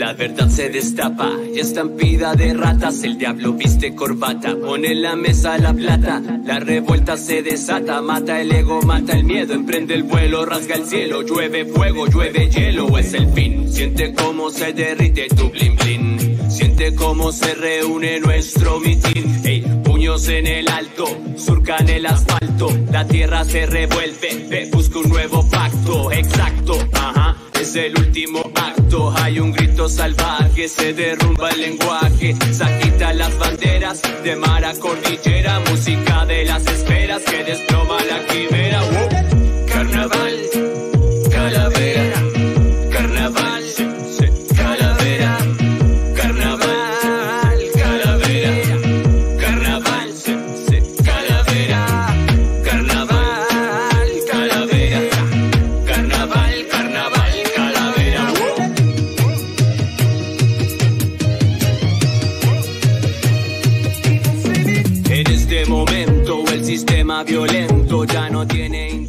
La verdad se destapa y estampida de ratas. El diablo viste corbata, pone en la mesa la plata. La revuelta se desata, mata el ego, mata el miedo. Emprende el vuelo, rasga el cielo. Llueve fuego, llueve hielo, es el fin. Siente cómo se derrite tu blin blin. Siente cómo se reúne nuestro mitin. Ey, puños en el alto, surcan el asfalto. La tierra se revuelve, busca un nuevo pacto. Exacto, ajá. Es el último acto, hay un grito salvaje, se derrumba el lenguaje, se agitan las banderas de mar a cordillera, música de las esferas que desploma la quimera. Carnaval, calavera, carnaval, calavera, carnaval, calavera, carnaval, calavera, carnaval, calavera, carnaval, carnaval. En este momento el sistema violento ya no tiene...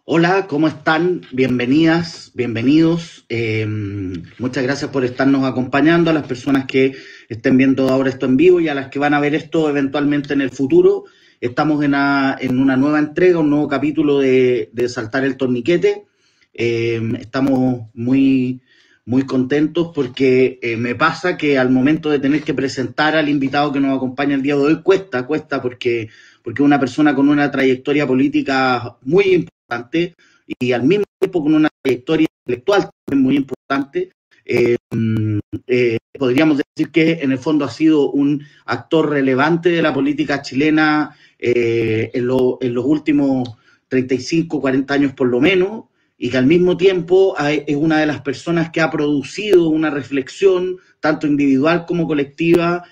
Hola, ¿cómo están? Bienvenidas, bienvenidos. Muchas gracias por estarnos acompañando, a las personas que estén viendo ahora esto en vivo y a las que van a ver esto eventualmente en el futuro. Estamos en una nueva entrega, un nuevo capítulo de Saltar el Torniquete. Estamos muy contentos porque me pasa que al momento de tener que presentar al invitado que nos acompaña el día de hoy, cuesta porque es una persona con una trayectoria política muy importante y al mismo tiempo con una trayectoria intelectual también muy importante. Podríamos decir que en el fondo ha sido un actor relevante de la política chilena en los últimos 35, 40 años por lo menos, y que al mismo tiempo es una de las personas que ha producido una reflexión, tanto individual como colectiva,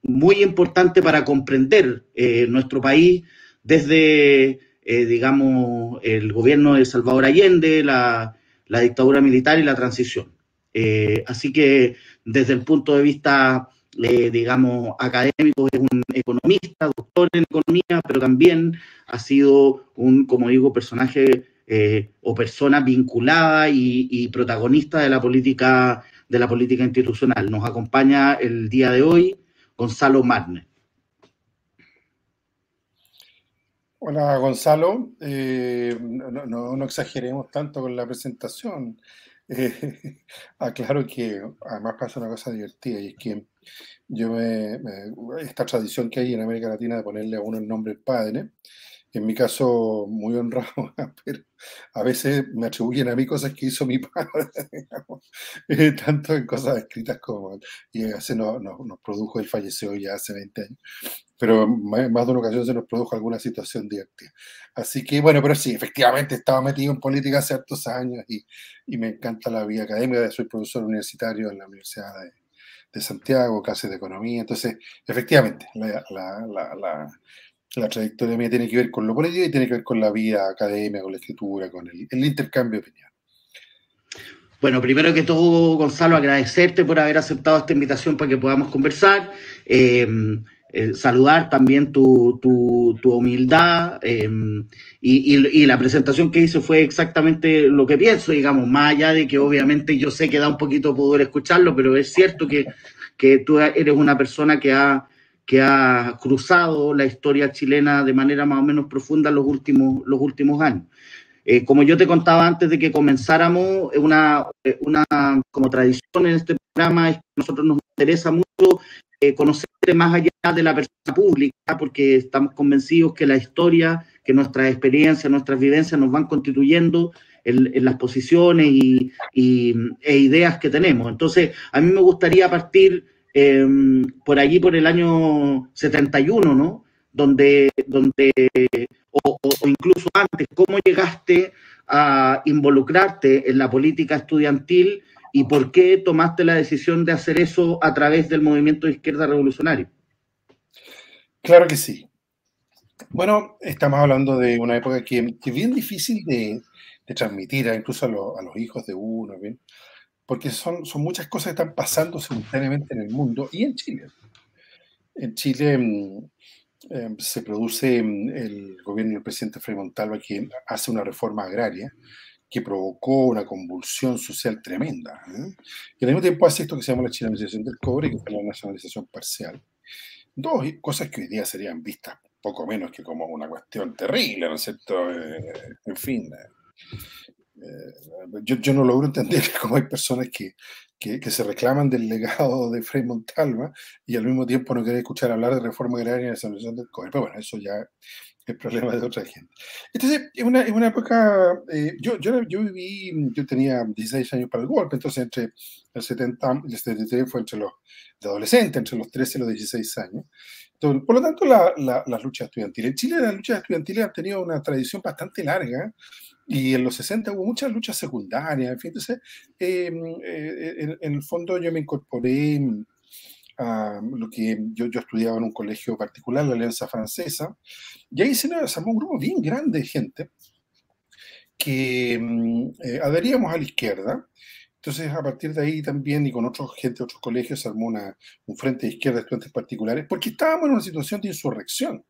muy importante para comprender nuestro país desde, digamos, el gobierno de Salvador Allende, la dictadura militar y la transición. Así que desde el punto de vista, digamos, académico, es un economista, doctor en economía, pero también ha sido un, como digo, personaje o persona vinculada y protagonista de la política institucional. Nos acompaña el día de hoy Gonzalo Marne. Hola Gonzalo, no exageremos tanto con la presentación. Aclaro que además pasa una cosa divertida y es que esta tradición que hay en América Latina de ponerle a uno el nombre del padre, en mi caso muy honrado, pero a veces me atribuyen a mí cosas que hizo mi padre, digamos, tanto en cosas escritas como, y ese nos produjo, él falleció ya hace 20 años, pero más de una ocasión se nos produjo alguna situación divertida. Así que, bueno, pero sí, efectivamente he estado metido en política hace hartos años y me encanta la vida académica. Soy profesor universitario en la Universidad de Santiago, clases de economía. Entonces, efectivamente, la trayectoria mía tiene que ver con lo político y tiene que ver con la vida académica, con la escritura, con el intercambio de opinión. Bueno, primero que todo, Gonzalo, agradecerte por haber aceptado esta invitación para que podamos conversar. Saludar también tu humildad y la presentación que hice fue exactamente lo que pienso, digamos, más allá de que obviamente yo sé que da un poquito de pudor escucharlo, pero es cierto que tú eres una persona que ha cruzado la historia chilena de manera más o menos profunda en los últimos años. Como yo te contaba antes de que comenzáramos, una como tradición en este programa es que a nosotros nos interesa mucho conocerte más allá de la persona pública, porque estamos convencidos que la historia, que nuestras experiencias, nuestras vivencias nos van constituyendo en las posiciones e ideas que tenemos. Entonces, a mí me gustaría partir por allí, por el año 71, ¿no? Donde o incluso antes, ¿cómo llegaste a involucrarte en la política estudiantil y por qué tomaste la decisión de hacer eso a través del movimiento de izquierda revolucionario? Claro que sí. Bueno, estamos hablando de una época que es bien difícil de transmitir incluso a los hijos de uno, ¿bien? Porque son muchas cosas que están pasando simultáneamente en el mundo y en Chile. En Chile se produce el gobierno del presidente Frei Montalva, que hace una reforma agraria que provocó una convulsión social tremenda. Y al mismo tiempo hace esto que se llama la chilenización del cobre, que es la nacionalización parcial. Dos cosas que hoy día serían vistas poco menos que como una cuestión terrible, ¿no es cierto? En fin, yo no logro entender cómo hay personas que se reclaman del legado de Frei Montalva y al mismo tiempo no quieren escuchar hablar de reforma agraria y nacionalización del cobre. Pero bueno, eso ya es problema de otra gente. Entonces, es una época, yo tenía 16 años para el golpe, entonces entre el 70 y el 73 fue entre los de adolescentes, entre los 13 y los 16 años. Entonces, por lo tanto, las luchas estudiantiles. En Chile las luchas estudiantiles han tenido una tradición bastante larga y en los 60 hubo muchas luchas secundarias. En fin, entonces, en el fondo yo me incorporé a lo que yo estudiaba en un colegio particular, la Alianza Francesa, y ahí se armó un grupo bien grande de gente que adheríamos a la izquierda. Entonces, a partir de ahí también, y con otra gente de otros colegios, se armó un frente de izquierda de estudiantes particulares, porque estábamos en una situación de insurrección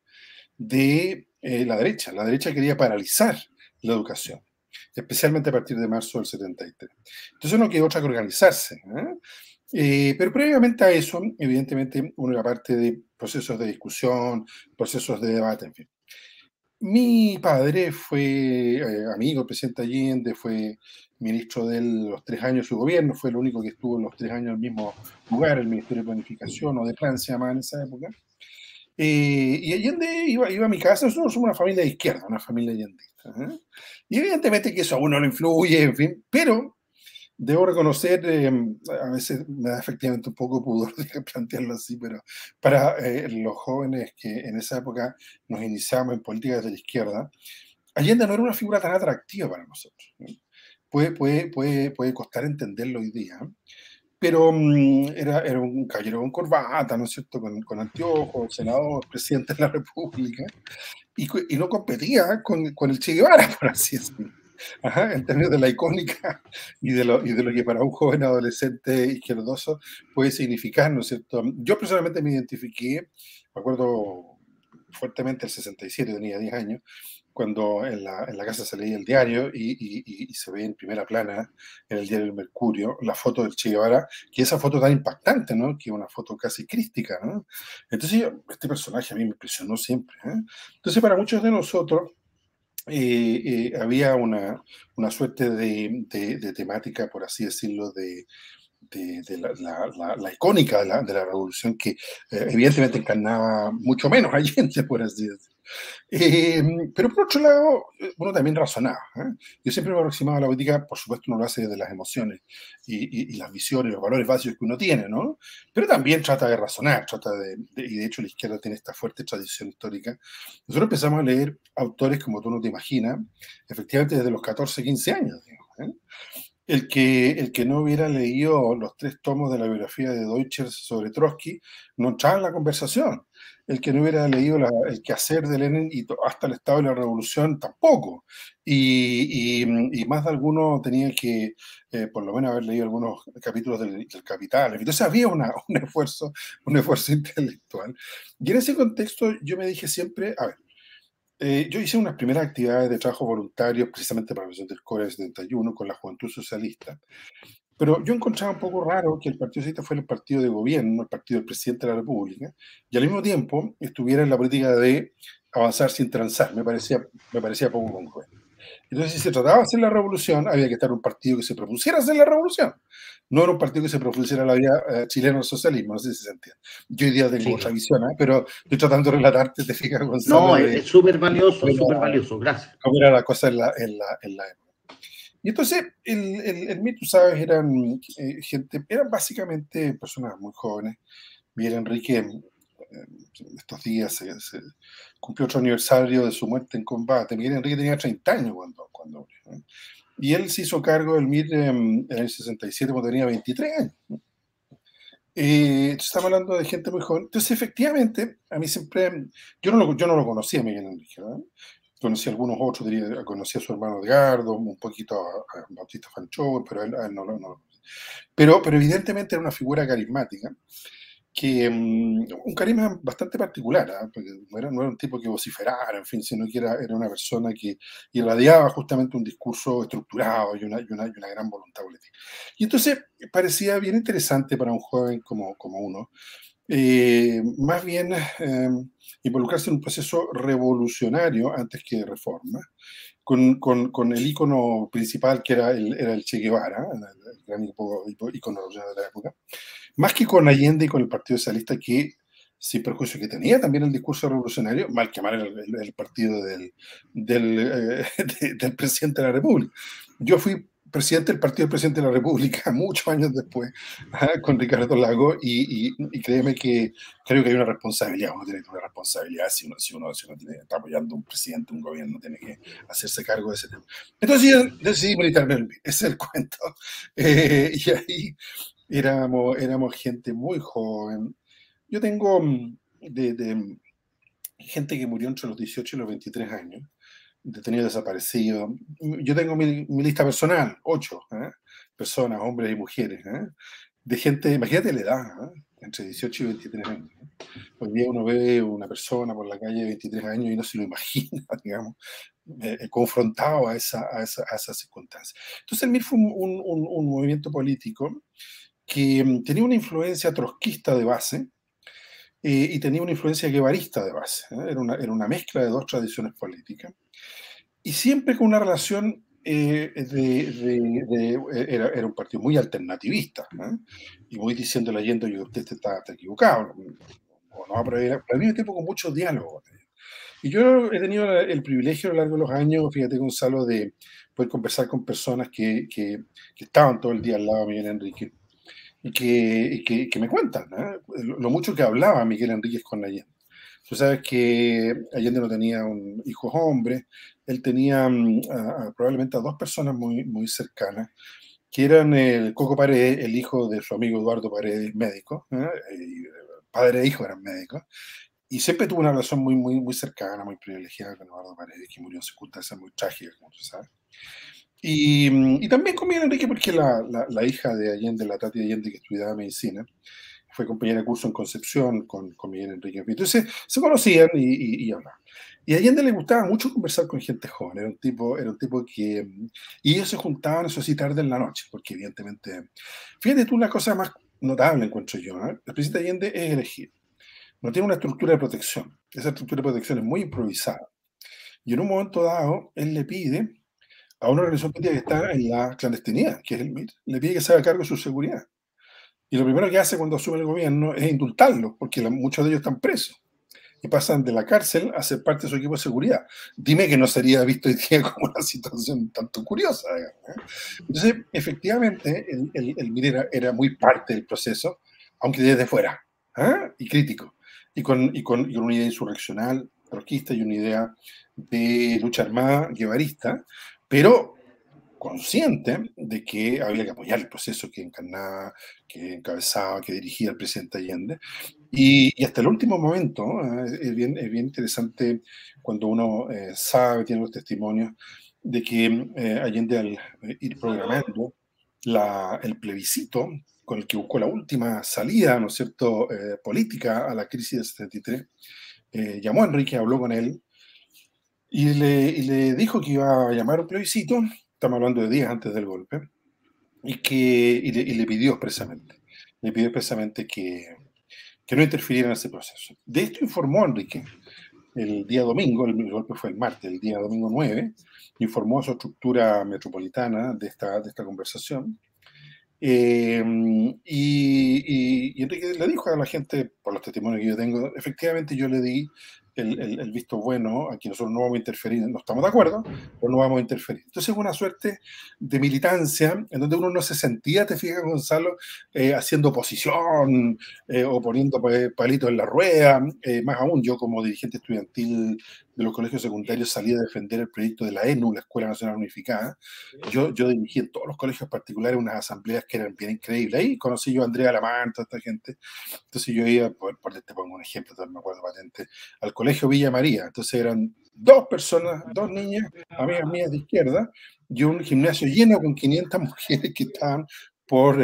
de la derecha. La derecha quería paralizar la educación, especialmente a partir de marzo del 73. Entonces no quedó otra que organizarse. Pero previamente a eso, evidentemente, uno era parte de procesos de discusión, procesos de debate, en fin. Mi padre fue amigo del presidente Allende, fue ministro de los 3 años de su gobierno, fue el único que estuvo los 3 años en el mismo lugar, el Ministerio de Planificación o de Plan se llamaba en esa época. Y Allende iba a mi casa. Nosotros somos una familia de izquierda, una familia allendista. Y evidentemente que eso a uno lo influye, en fin, pero debo reconocer, a veces me da efectivamente un poco pudor de plantearlo así, pero para los jóvenes que en esa época nos iniciamos en políticas de la izquierda, Allende no era una figura tan atractiva para nosotros. Puede costar entenderlo hoy día, pero era un caballero con corbata, ¿no es cierto?, con anteojos, senador, presidente de la República, y no competía con el Che Guevara, por así decirlo. En términos de la icónica y de lo que para un joven adolescente izquierdoso puede significar, ¿no es cierto? Yo personalmente me identifiqué, me acuerdo fuertemente el 67, tenía 10 años, cuando en la casa se leía el diario y se ve en primera plana en el diario El Mercurio la foto del Che Guevara, que esa foto tan impactante, ¿no? Que es una foto casi crística, ¿no? Entonces este personaje a mí me impresionó siempre. Entonces para muchos de nosotros había una suerte de temática, por así decirlo, de la icónica de la revolución que evidentemente encarnaba mucho menos Allende, por así decirlo. Pero por otro lado, uno también razonaba. Yo siempre me aproximaba a la política, por supuesto uno lo hace desde las emociones y las visiones, los valores básicos que uno tiene, ¿no? Pero también trata de razonar, y de hecho la izquierda tiene esta fuerte tradición histórica. Nosotros empezamos a leer autores como tú no te imaginas, efectivamente desde los 14, 15 años, digamos. El que no hubiera leído los 3 tomos de la biografía de Deutschers sobre Trotsky no entraba en la conversación. El que no hubiera leído el quehacer de Lenin y hasta el Estado de la Revolución tampoco. Y más de alguno tenía que, por lo menos, haber leído algunos capítulos del Capital. Entonces había un esfuerzo intelectual. Y en ese contexto yo me dije siempre, a ver, yo hice unas primeras actividades de trabajo voluntario precisamente para la Revolución del Cobre del 71 con la Juventud Socialista, pero yo encontraba un poco raro que el Partido Socialista fuera el partido de gobierno, el partido del presidente de la República, y al mismo tiempo estuviera en la política de avanzar sin transar. Me parecía poco congruente. Entonces, si se trataba de hacer la revolución, había que estar un partido que se propusiera hacer la revolución. No era un partido que se propusiera la vida chilena del socialismo, no sé si se entiende. Yo hoy día tengo otra visión, pero estoy tratando de relatarte, te fijas, Gonzalo. No, es súper valioso, gracias. Cómo era la cosa en la época. Y entonces, el MIR, tú sabes, eran básicamente personas muy jóvenes. Miguel Enrique, estos días se cumplió otro aniversario de su muerte en combate. Miguel Enrique tenía 30 años cuando murió. Y él se hizo cargo del MIR en el 67 cuando tenía 23 años. Estamos hablando de gente muy joven. Entonces, efectivamente, a mí siempre... Yo no lo conocía a Miguel Enrique, ¿verdad? Conocí a algunos otros, conocí a su hermano Edgardo, un poquito a Bautista Fanchón, pero a él no lo conocí. Pero evidentemente era una figura carismática. un carisma bastante particular, ¿eh? Porque no era un tipo que vociferara, en fin, sino que era una persona que irradiaba justamente un discurso estructurado y una gran voluntad política. Y entonces parecía bien interesante para un joven como uno, más bien involucrarse en un proceso revolucionario antes que de reforma, con el ícono principal que era el Che Guevara, el gran ícono revolucionario de la época, más que con Allende y con el Partido Socialista, que, sin perjuicio que tenía también el discurso revolucionario, mal que mal el partido del presidente de la República. Yo fui presidente del partido del presidente de la República muchos años después, con Ricardo Lago, y créeme que creo que hay una responsabilidad, uno tiene una responsabilidad si uno está apoyando a un presidente, un gobierno, tiene que hacerse cargo de ese tema. Entonces yo decidí militarme, ese es el cuento. Y ahí éramos gente muy joven. Yo tengo de gente que murió entre los 18 y los 23 años, detenidos desaparecidos. Yo tengo mi lista personal, 8 personas, hombres y mujeres, de gente, imagínate la edad, entre 18 y 23 años. Hoy día uno ve una persona por la calle de 23 años y no se lo imagina, digamos, confrontado a esa circunstancia. Entonces el MIR fue un movimiento político que tenía una influencia trotskista de base y tenía una influencia guevarista de base. Era una mezcla de dos tradiciones políticas. Y siempre con una relación era un partido muy alternativista, y muy diciéndole a Allende, oye, usted está equivocado, o no, pero al mismo tiempo con mucho diálogo. Y yo he tenido el privilegio a lo largo de los años, fíjate, Gonzalo, de poder conversar con personas que estaban todo el día al lado de Miguel Enrique y que me cuentan lo mucho que hablaba Miguel Enríquez con Allende. Tú sabes que Allende no tenía hijos hombres, él tenía probablemente a dos personas muy cercanas, que eran el Coco Paredes, el hijo de su amigo Eduardo Paredes, médico, padre e hijo eran médicos, y siempre tuvo una relación muy cercana, muy privilegiada con Eduardo Paredes, que murió en circunstancias muy trágicas, como tú sabes. Y también con Miguel Enrique, porque la hija de Allende, la Tati Allende, que estudiaba medicina, fue compañera de curso en Concepción con Miguel Enrique. Entonces se conocían y hablaban. Y a Allende le gustaba mucho conversar con gente joven, era un tipo que... Y ellos se juntaban, eso sí, tarde en la noche, porque evidentemente... Fíjate tú, una cosa más notable encuentro yo, ¿eh? El presidente Allende es elegido, no tiene una estructura de protección, esa estructura de protección es muy improvisada. Y en un momento dado, él le pide a una organización política que está en la clandestinidad, que es el MIR, le pide que se haga cargo de su seguridad. Y lo primero que hace cuando asume el gobierno es indultarlos, porque muchos de ellos están presos y pasan de la cárcel a ser parte de su equipo de seguridad. Dime que no sería visto hoy día como una situación tanto curiosa, digamos. Entonces, efectivamente, el MIR era muy parte del proceso, aunque desde fuera, y crítico, y con una idea insurreccional, trotskista y una idea de lucha armada guevarista, pero consciente de que había que apoyar el proceso que encarnaba, que encabezaba, que dirigía el presidente Allende. Y hasta el último momento, es bien interesante cuando uno sabe, tiene los testimonios, de que Allende al ir programando el plebiscito con el que buscó la última salida, ¿no es cierto?, política a la crisis del 73, llamó a Enrique, habló con él, y le dijo que iba a llamar un plebiscito, estamos hablando de días antes del golpe, y le pidió expresamente que no interfiriera en ese proceso. De esto informó Enrique el día domingo, el golpe fue el martes, el día domingo 9, informó a su estructura metropolitana de esta conversación. Y Enrique le dijo a la gente, por los testimonios que yo tengo, efectivamente yo le di el visto bueno, aquí nosotros no vamos a interferir, no estamos de acuerdo, pero no vamos a interferir. Entonces es una suerte de militancia en donde uno no se sentía, te fijas, Gonzalo, haciendo oposición o poniendo palitos en la rueda. Más aún, yo como dirigente estudiantil de los colegios secundarios salí a defender el proyecto de la ENU, la Escuela Nacional Unificada. Yo dirigí en todos los colegios particulares unas asambleas que eran bien increíbles. Ahí conocí yo a Andrea Lamán, toda esta gente. Entonces yo iba, te pongo un ejemplo, me acuerdo patente, al colegio Villa María. Entonces eran dos personas, dos niñas, amigas mías de izquierda, y un gimnasio lleno con 500 mujeres que estaban por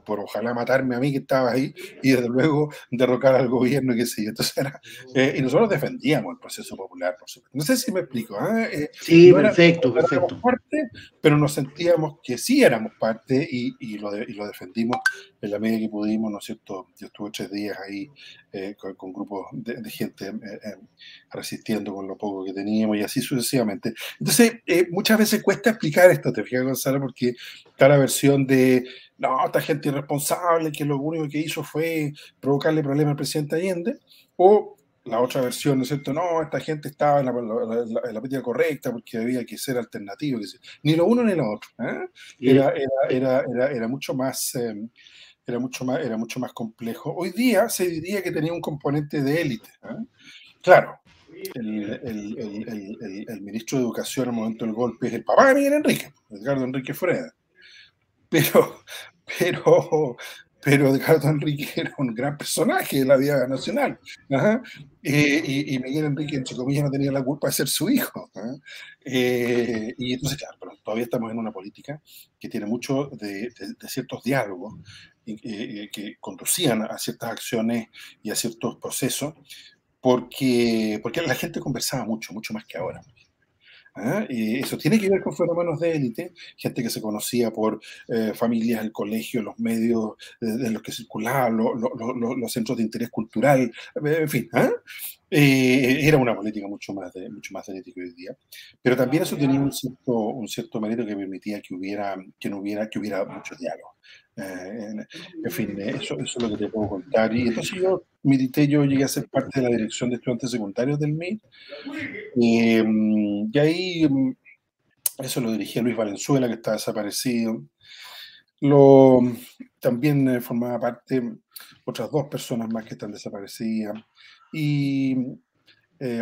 ojalá matarme a mí que estaba ahí y desde luego derrocar al gobierno y qué sé yo. Entonces y nosotros defendíamos el proceso popular, por supuesto. No sé si me explico. Sí, No perfecto, éramos perfecto. parte, pero nos sentíamos que sí éramos parte y lo defendimos en la medida que pudimos, ¿no es cierto? Yo estuve 3 días ahí con grupos de gente resistiendo con lo poco que teníamos y así sucesivamente. Entonces, muchas veces cuesta explicar esto, te fijas, Gonzalo, porque está la versión de, no, esta gente irresponsable que lo único que hizo fue provocarle problemas al presidente Allende, o la otra versión, ¿no es cierto? No, esta gente estaba en la política correcta porque había que ser alternativo. Ni lo uno ni lo otro. Era mucho más... era mucho más complejo. Hoy día se diría que tenía un componente de élite. Claro, el ministro de Educación al momento del golpe es el papá de Miguel Enrique, Edgardo Enrique Freda. Pero Edgardo Enrique era un gran personaje de la vida nacional. Y Miguel Enrique, entre comillas, no tenía la culpa de ser su hijo. Y entonces, claro, pero todavía estamos en una política que tiene mucho de ciertos diálogos que conducían a ciertas acciones y a ciertos procesos, porque la gente conversaba mucho más que ahora. Y eso tiene que ver con fenómenos de élite, gente que se conocía por familias, el colegio, los medios en los que circulaban, los centros de interés cultural, en fin. Era una política mucho más de élite que hoy día, pero también eso tenía un cierto mérito que permitía que hubiera mucho diálogo. En fin, eso es lo que te puedo contar. Y entonces yo llegué a ser parte de la dirección de estudiantes secundarios del MIT. Y ahí eso lo dirigía Luis Valenzuela, que está desaparecido. También formaba parte otras 2 personas más que están desaparecidas. Y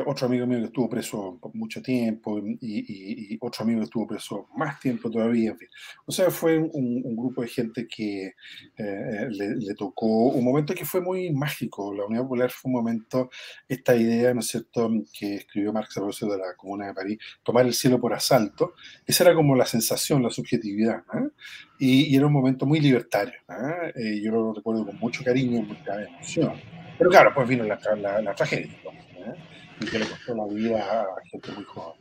otro amigo mío que estuvo preso por mucho tiempo y otro amigo que estuvo preso más tiempo todavía, en fin. O sea, fue un grupo de gente que le tocó un momento que fue muy mágico. La Unidad Popular fue un momento, esta idea, ¿no es cierto?, que escribió Marx a propósito de la Comuna de París, tomar el cielo por asalto. Esa era como la sensación, la subjetividad. Y era un momento muy libertario. Yo lo recuerdo con mucho cariño, mucha emoción. Pero claro, pues vino la tragedia, y que le costó la vida a gente muy joven.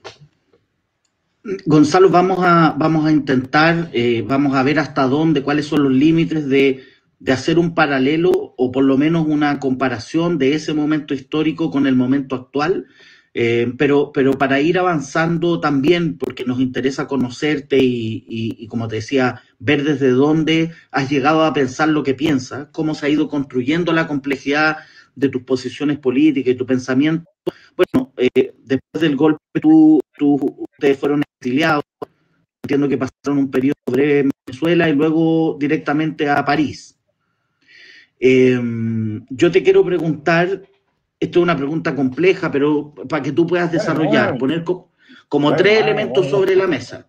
Gonzalo, vamos a intentar, vamos a ver hasta dónde, cuáles son los límites de hacer un paralelo o por lo menos una comparación de ese momento histórico con el momento actual, pero para ir avanzando también, porque nos interesa conocerte y como te decía, ver desde dónde has llegado a pensar lo que piensas, cómo se ha ido construyendo la complejidad de tus posiciones políticas y tu pensamiento. Bueno, después del golpe ustedes fueron exiliados, entiendo que pasaron un periodo breve en Venezuela y luego directamente a París. Yo te quiero preguntar, esto es una pregunta compleja, pero para que tú puedas desarrollar, poner como 3 elementos sobre la mesa.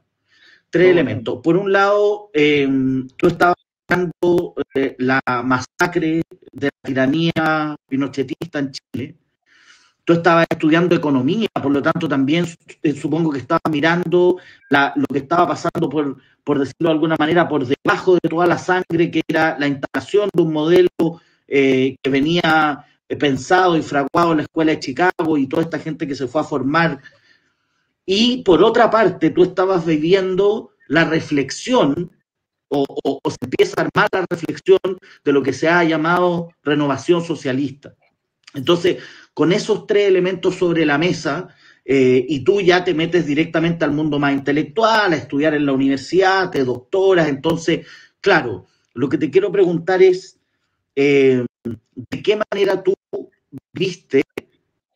3 elementos. Por un lado, tú estabas hablando de la masacre de la tiranía pinochetista en Chile. Tú estabas estudiando economía, por lo tanto también supongo que estabas mirando lo que estaba pasando, por decirlo de alguna manera, por debajo de toda la sangre, que era la instalación de un modelo que venía pensado y fraguado en la escuela de Chicago y toda esta gente que se fue a formar. Y por otra parte, tú estabas viviendo la reflexión o se empieza a armar la reflexión de lo que se ha llamado renovación socialista. Entonces, con esos 3 elementos sobre la mesa, y tú ya te metes directamente al mundo más intelectual, a estudiar en la universidad, te doctoras, entonces, claro, lo que te quiero preguntar es, ¿de qué manera tú viste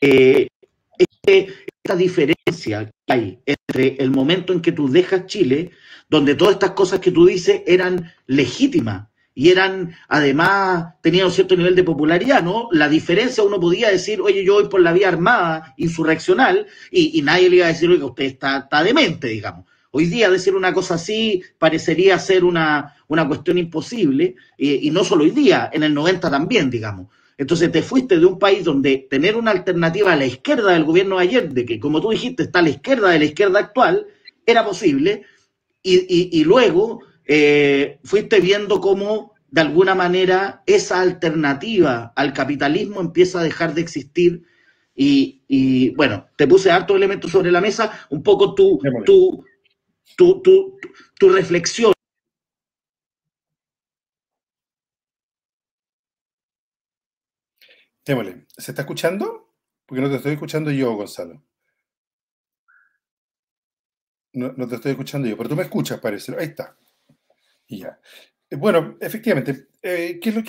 esta diferencia que hay entre el momento en que tú dejas Chile, donde todas estas cosas que tú dices eran legítimas, y eran, además, tenían un cierto nivel de popularidad, ¿no? La diferencia, uno podía decir, oye, yo voy por la vía armada, insurreccional, y nadie le iba a decir, oye, usted está demente, digamos. Hoy día decir una cosa así parecería ser una cuestión imposible, y no solo hoy día, en el 90 también, digamos. Entonces te fuiste de un país donde tener una alternativa a la izquierda del gobierno de Allende, que como tú dijiste está a la izquierda de la izquierda actual, era posible, y luego fuiste viendo cómo de alguna manera esa alternativa al capitalismo empieza a dejar de existir bueno, te puse hartos elementos sobre la mesa, un poco tu reflexión. Démosle. ¿Se está escuchando? Porque no te estoy escuchando yo, Gonzalo. No te estoy escuchando yo, pero tú me escuchas, parece. Ahí está. Y ya. Bueno, efectivamente, ¿qué es lo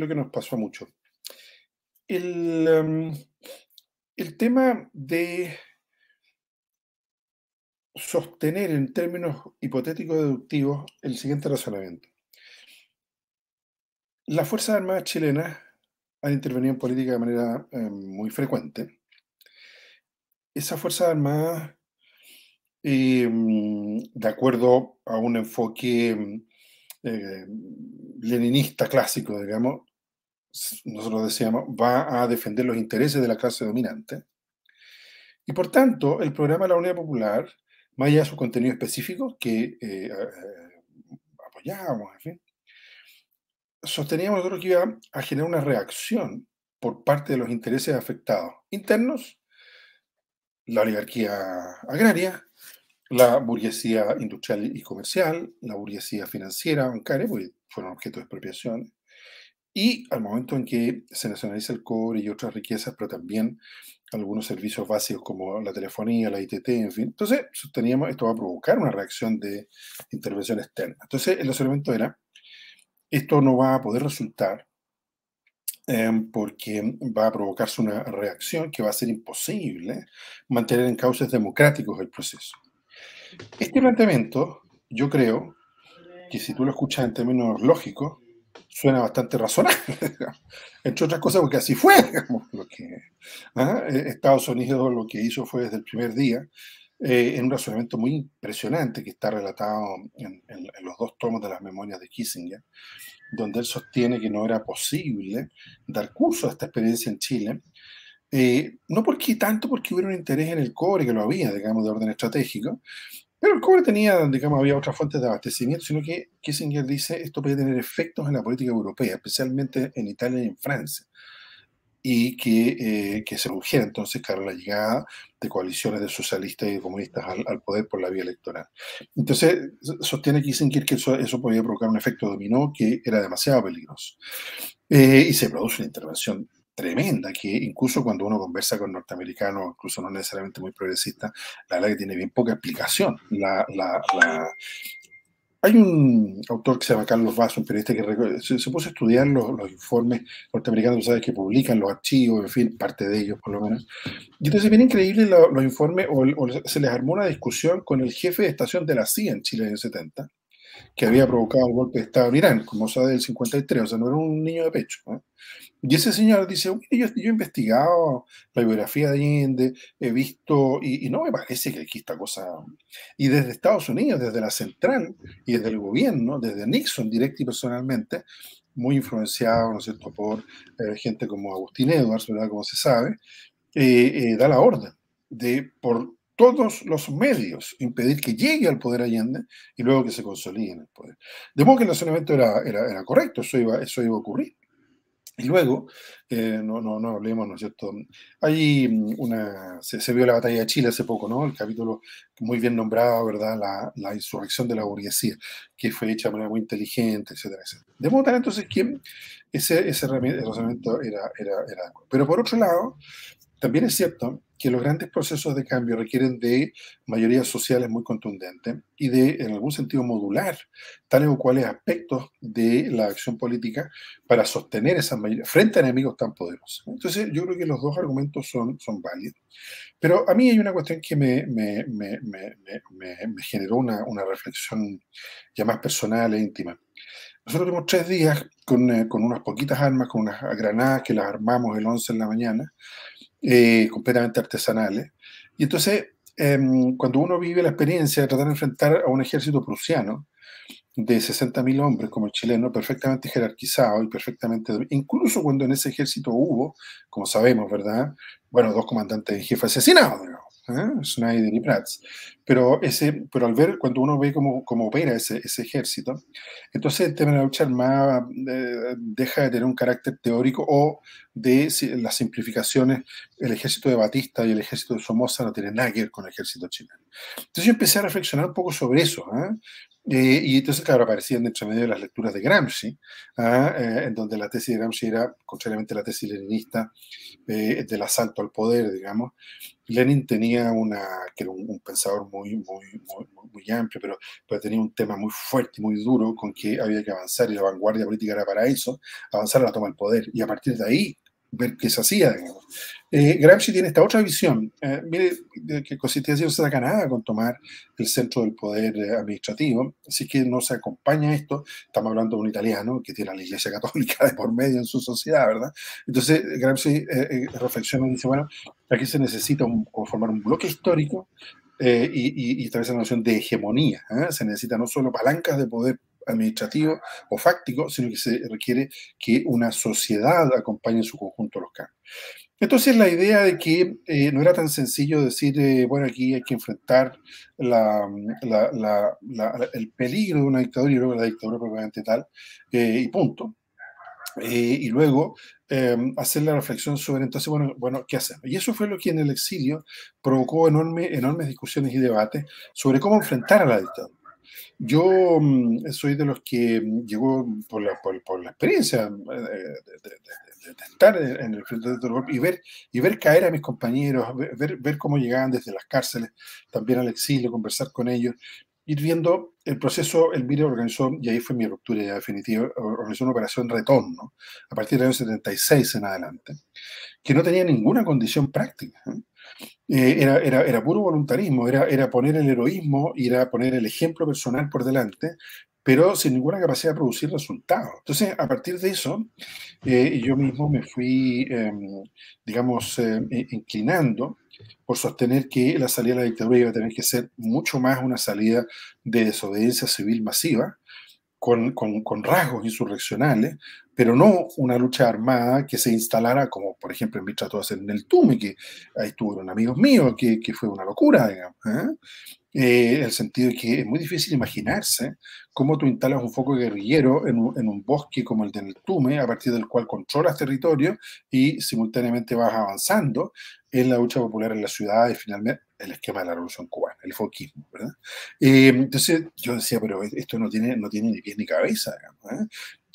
que nos pasó mucho? El tema de sostener en términos hipotéticos deductivos el siguiente razonamiento. Las Fuerzas Armadas chilenas han intervenido en política de manera muy frecuente. Esas Fuerzas Armadas, de acuerdo a un enfoque leninista clásico, digamos, nosotros decíamos, va a defender los intereses de la clase dominante. Y por tanto, el programa de la Unidad Popular, más allá de su contenido específico, que apoyábamos, en fin, sosteníamos nosotros que iba a generar una reacción por parte de los intereses afectados internos, la oligarquía agraria, la burguesía industrial y comercial, la burguesía financiera, bancaria, porque fueron objeto de expropiación, y al momento en que se nacionaliza el cobre y otras riquezas, pero también algunos servicios básicos como la telefonía, la ITT, en fin. Entonces, sosteníamos, esto va a provocar una reacción de intervención externa. Entonces, el razonamiento era, esto no va a poder resultar porque va a provocarse una reacción que va a ser imposible mantener en cauces democráticos el proceso. Este planteamiento, yo creo que si tú lo escuchas en términos lógicos, suena bastante razonable, entre otras cosas porque así fue, digamos, Estados Unidos lo que hizo fue desde el primer día, en un razonamiento muy impresionante que está relatado en los 2 tomos de las memorias de Kissinger, donde él sostiene que no era posible dar curso a esta experiencia en Chile, no tanto porque hubiera un interés en el cobre, que lo había, digamos, de orden estratégico, pero el cobre tenía, digamos, había otras fuentes de abastecimiento, sino que Kissinger dice esto puede tener efectos en la política europea, especialmente en Italia y en Francia, y que se urgiera entonces, claro, la llegada de coaliciones de socialistas y comunistas al poder por la vía electoral. Entonces, sostiene Kissinger que eso podía provocar un efecto dominó que era demasiado peligroso. Y se produce una intervención tremenda, que incluso cuando uno conversa con norteamericanos, incluso no necesariamente muy progresistas, la verdad que tiene bien poca explicación. Hay un autor que se llama Carlos Basso, un periodista que se puso a estudiar los informes norteamericanos, tú sabes, que publican los archivos, en fin, parte de ellos por lo menos. Y entonces, bien increíble los informes, o se les armó una discusión con el jefe de estación de la CIA en Chile en el 70, que había provocado el golpe de Estado en Irán, como sabe, del 53, o sea, no era un niño de pecho, ¿eh? Y ese señor dice, yo he investigado la biografía de Allende, he visto, y no me parece que aquí esta cosa... Y desde Estados Unidos, desde la central y desde el gobierno, desde Nixon directo y personalmente, muy influenciado, ¿no es cierto?, por gente como Agustín Edwards, ¿verdad?, como se sabe, da la orden de, por todos los medios, impedir que llegue al poder Allende y luego que se consolide en el poder. De modo que el razonamiento era correcto, eso iba a ocurrir. Y luego, no hablemos, ¿no es cierto? Hay se vio la batalla de Chile hace poco, ¿no? El capítulo muy bien nombrado, ¿verdad? La insurrección de la burguesía, que fue hecha de manera muy inteligente, etcétera, etcétera. De modo tal, entonces, que ese razonamiento era. Pero por otro lado, también es cierto que los grandes procesos de cambio requieren de mayorías sociales muy contundentes y de, en algún sentido, modular tales o cuales aspectos de la acción política para sostener esas mayorías frente a enemigos tan poderosos. Entonces, yo creo que los 2 argumentos son válidos. Pero a mí hay una cuestión que me generó una reflexión ya más personal e íntima. Nosotros tuvimos 3 días con unas poquitas armas, con unas granadas que las armamos el 11 en la mañana, completamente artesanales. Y entonces, cuando uno vive la experiencia de tratar de enfrentar a un ejército prusiano de 60.000 hombres como el chileno, perfectamente jerarquizado y perfectamente, incluso cuando en ese ejército hubo, como sabemos, ¿verdad?, bueno, 2 comandantes en jefe asesinados, digamos. Schneider y Prats. Pero al ver, cuando uno ve cómo opera ese ejército, entonces el tema de la lucha armada deja de tener un carácter teórico o de las simplificaciones. El ejército de Batista y el ejército de Somoza no tienen nada que ver con el ejército chileno. Entonces yo empecé a reflexionar un poco sobre eso. Y entonces, claro, aparecían entre medio de las lecturas de Gramsci, en donde la tesis de Gramsci era, contrariamente a la tesis leninista, del asalto al poder, digamos. Lenin tenía que era un pensador muy amplio, pero tenía un tema muy fuerte y muy duro con que había que avanzar, y la vanguardia política era para eso, avanzar a la toma del poder, y a partir de ahí ver qué se hacía, digamos. Gramsci tiene esta otra visión. Mire, que Constitución no se saca nada con tomar el centro del poder administrativo, así que no se acompaña esto. Estamos hablando de un italiano que tiene a la Iglesia Católica de por medio en su sociedad, ¿verdad? Entonces Gramsci reflexiona y dice, bueno, aquí se necesita formar un bloque histórico y establece la noción de hegemonía. Se necesita no solo palancas de poder administrativo o fáctico, sino que se requiere que una sociedad acompañe en su conjunto los cambios. Entonces la idea de que no era tan sencillo decir, bueno, aquí hay que enfrentar el peligro de una dictadura y luego la dictadura propiamente tal, y punto. Y luego hacer la reflexión sobre, entonces, bueno, ¿qué hacemos? Y eso fue lo que en el exilio provocó enormes discusiones y debates sobre cómo enfrentar a la dictadura. Yo soy de los que llegó por la experiencia de estar en el frente del golpe y ver caer a mis compañeros, ver cómo llegaban desde las cárceles, también al exilio, conversar con ellos, ir viendo el proceso. Elvira organizó, y ahí fue mi ruptura ya definitiva, organizó una operación retorno a partir del año 76 en adelante, que no tenía ninguna condición práctica. Era puro voluntarismo, era poner el heroísmo, era poner el ejemplo personal por delante, pero sin ninguna capacidad de producir resultados. Entonces, a partir de eso, yo mismo me fui, digamos, inclinando por sostener que la salida de la dictadura iba a tener que ser mucho más una salida de desobediencia civil masiva, con rasgos insurreccionales, pero no una lucha armada que se instalara, como por ejemplo en mi trató de hacer en el Tume, que ahí estuvieron amigos míos, que fue una locura, digamos. En el sentido de que es muy difícil imaginarse cómo tú instalas un foco guerrillero en un bosque como el del Tume, a partir del cual controlas territorio y simultáneamente vas avanzando en la lucha popular en la ciudad y finalmente el esquema de la Revolución Cubana, el foquismo, ¿verdad? Entonces yo decía, pero esto no tiene ni pies ni cabeza, digamos,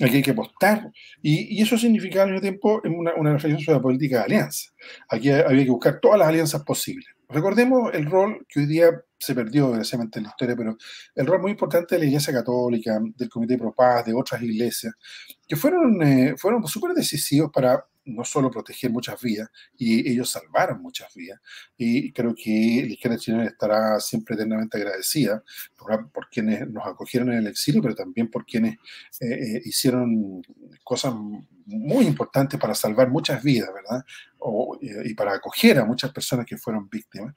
Aquí hay que apostar, y eso significaba al mismo tiempo una reflexión sobre la política de alianza. Aquí había que buscar todas las alianzas posibles. Recordemos el rol que hoy día se perdió, desgraciadamente, en la historia, pero el rol muy importante de la Iglesia Católica, del Comité Pro Paz, de otras iglesias, que fueron súper decisivos para no solo proteger muchas vidas, y ellos salvaron muchas vidas, y creo que la izquierda chilena estará siempre eternamente agradecida por quienes nos acogieron en el exilio, pero también por quienes hicieron cosas muy importantes para salvar muchas vidas, ¿verdad? Y para acoger a muchas personas que fueron víctimas.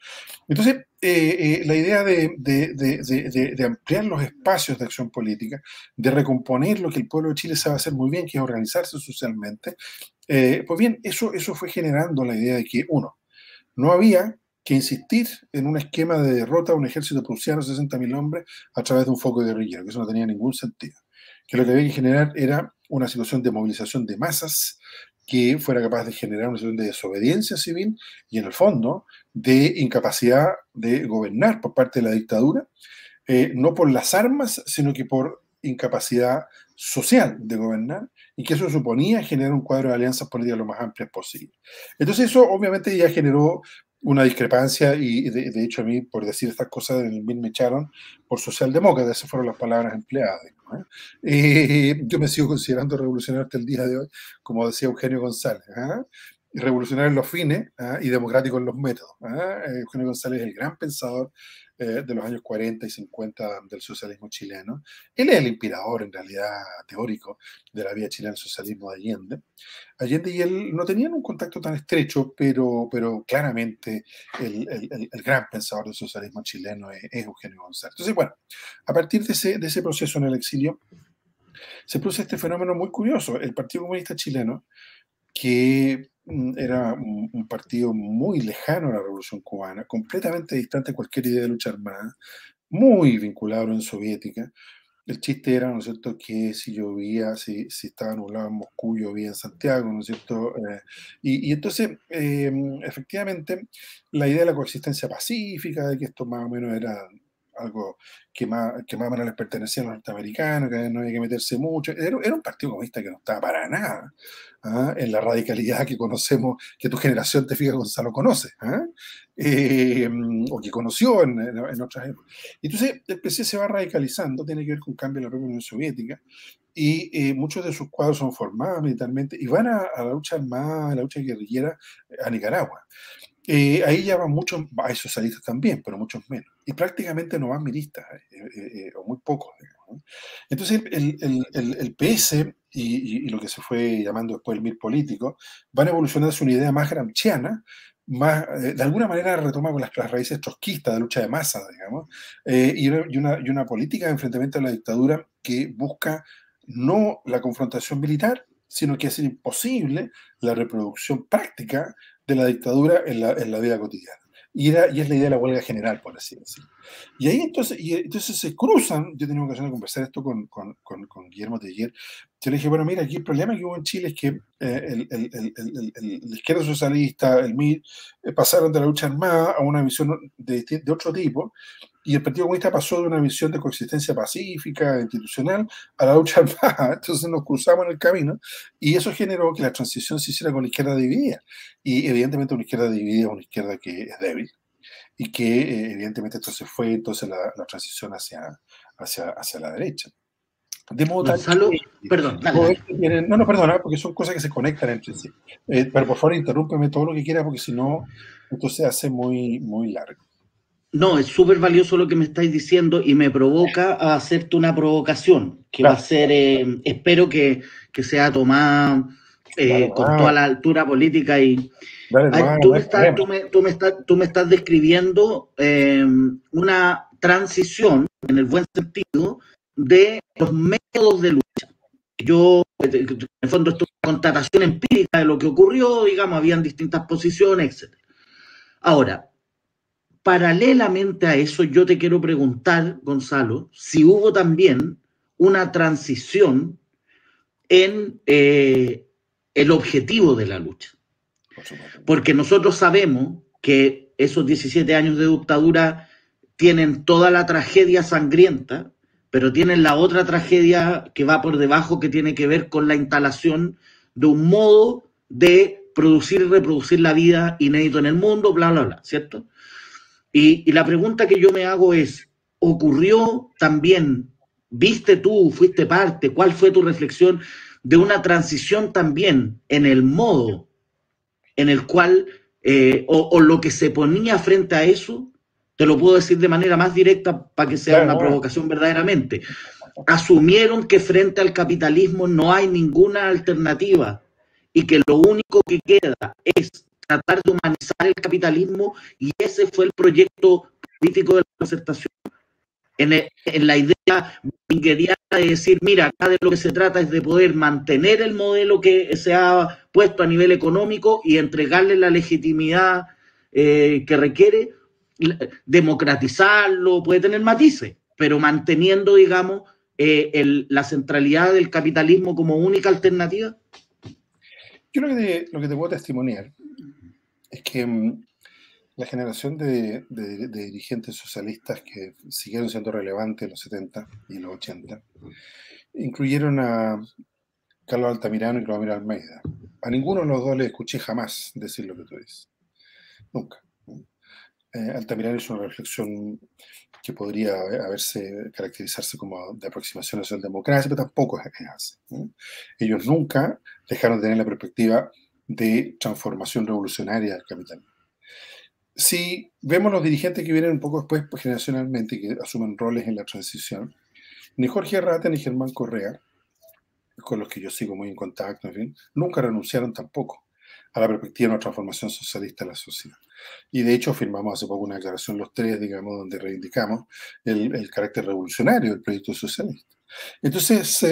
Entonces, la idea de ampliar los espacios de acción política, de recomponer lo que el pueblo de Chile sabe hacer muy bien, que es organizarse socialmente, pues bien, eso fue generando la idea de que, uno, no había que insistir en un esquema de derrota a un ejército prusiano de 60.000 hombres a través de un foco guerrillero, que eso no tenía ningún sentido. Que lo que había que generar era una situación de movilización de masas que fuera capaz de generar una situación de desobediencia civil y, en el fondo, de incapacidad de gobernar por parte de la dictadura, no por las armas, sino que por incapacidad social de gobernar, y que eso suponía generar un cuadro de alianzas políticas lo más amplias posible. Entonces eso obviamente ya generó una discrepancia, y de hecho a mí, por decir estas cosas, en el MIR me echaron por socialdemócrata, esas fueron las palabras empleadas. Yo me sigo considerando revolucionario hasta el día de hoy, como decía Eugenio González, revolucionario en los fines y democrático en los métodos. Eugenio González es el gran pensador de los años 40 y 50 del socialismo chileno. Él es el inspirador, en realidad, teórico de la vida chilena del socialismo de Allende. Allende y él no tenían un contacto tan estrecho, pero claramente el gran pensador del socialismo chileno es Eugenio González. Entonces, bueno, a partir de ese proceso en el exilio, se produce este fenómeno muy curioso. El Partido Comunista Chileno, que era un partido muy lejano a la Revolución Cubana, completamente distante de cualquier idea de lucha armada, muy vinculado a la Unión Soviética. El chiste era, ¿no es cierto?, que si llovía, si estaba nublado en Moscú, llovía en Santiago, ¿no es cierto? Y entonces, efectivamente, la idea de la coexistencia pacífica, de que esto más o menos era algo que más o menos les pertenecía a los norteamericanos, que no había que meterse mucho, era un partido comunista que no estaba para nada en la radicalidad que conocemos, que tu generación, te fijas, Gonzalo, conoce, o que conoció en otras épocas. Entonces, el PC se va radicalizando, tiene que ver con cambio en la propia Unión Soviética, y muchos de sus cuadros son formados militarmente y van a la lucha armada, a la lucha guerrillera a Nicaragua. Ahí ya van muchos, hay socialistas también, pero muchos menos. Y prácticamente no van milistas, o muy pocos, digamos, ¿no? Entonces, el PS y lo que se fue llamando después el MIR político van a evolucionar hacia una idea más gramsciana, más, de alguna manera retoma con las raíces trotskistas de lucha de masas, digamos, y una política de enfrentamiento a la dictadura que busca no la confrontación militar, sino que hace imposible la reproducción práctica de la dictadura en la vida cotidiana. Y es la idea de la huelga general, por así decirlo. Y ahí entonces se cruzan. Yo tenía ocasión de conversar esto con Guillermo Teller. Yo le dije, bueno, mira, aquí el problema que hubo en Chile es que la izquierda socialista, el MIR, pasaron de la lucha armada a una visión de otro tipo, y el Partido Comunista pasó de una visión de coexistencia pacífica, institucional, a la lucha armada. Entonces nos cruzamos en el camino, y eso generó que la transición se hiciera con la izquierda dividida. Y evidentemente una izquierda dividida es una izquierda que es débil, y que evidentemente entonces fue la transición hacia la derecha. De modo tal Gonzalo, que, perdón, dale. no, perdona, porque son cosas que se conectan entre sí. Pero por favor, interrúmpeme todo lo que quiera, porque si no, esto se hace muy, muy largo. No, es súper valioso lo que me estáis diciendo y me provoca a hacerte una provocación que Claro. va a ser, espero que sea tomada con toda la altura política y tú me estás describiendo una transición, en el buen sentido, de los métodos de lucha. Yo, en el fondo, esto es una constatación empírica de lo que ocurrió, digamos, habían distintas posiciones, etc. Ahora, paralelamente a eso, yo te quiero preguntar, Gonzalo, si hubo también una transición en el objetivo de la lucha. Porque nosotros sabemos que esos 17 años de dictadura tienen toda la tragedia sangrienta, pero tienen la otra tragedia que va por debajo, que tiene que ver con la instalación de un modo de producir y reproducir la vida inédito en el mundo, bla, bla, bla, ¿cierto? Y la pregunta que yo me hago es, ¿ocurrió también, viste tú, fuiste parte, cuál fue tu reflexión de una transición también en el modo en el cual, o lo que se ponía frente a eso? Te lo puedo decir de manera más directa para que sea una provocación verdaderamente. Asumieron que frente al capitalismo no hay ninguna alternativa y que lo único que queda es tratar de humanizar el capitalismo, y ese fue el proyecto político de la concertación. En la idea vingueriana de decir, mira, acá de lo que se trata es de poder mantener el modelo que se ha puesto a nivel económico y entregarle la legitimidad que requiere, democratizarlo, puede tener matices, pero manteniendo, digamos, la centralidad del capitalismo como única alternativa. Yo lo que te puedo testimoniar es que la generación de dirigentes socialistas que siguieron siendo relevantes en los 70 y los 80 incluyeron a Carlos Altamirano y Clodomiro Almeida. A ninguno de los dos le escuché jamás decir lo que tú dices. Nunca. Altamirano hizo una reflexión que podría caracterizarse como de aproximación a la socialdemocracia, pero tampoco es así. Ellos nunca dejaron de tener la perspectiva de transformación revolucionaria del capitalismo. Si vemos los dirigentes que vienen un poco después, pues, generacionalmente, que asumen roles en la transición, ni Jorge Arrate ni Germán Correa, con los que yo sigo muy en contacto, en fin, nunca renunciaron tampoco a la perspectiva de una transformación socialista de la sociedad. Y de hecho firmamos hace poco una declaración los tres, digamos, donde reivindicamos el carácter revolucionario del proyecto socialista. Entonces,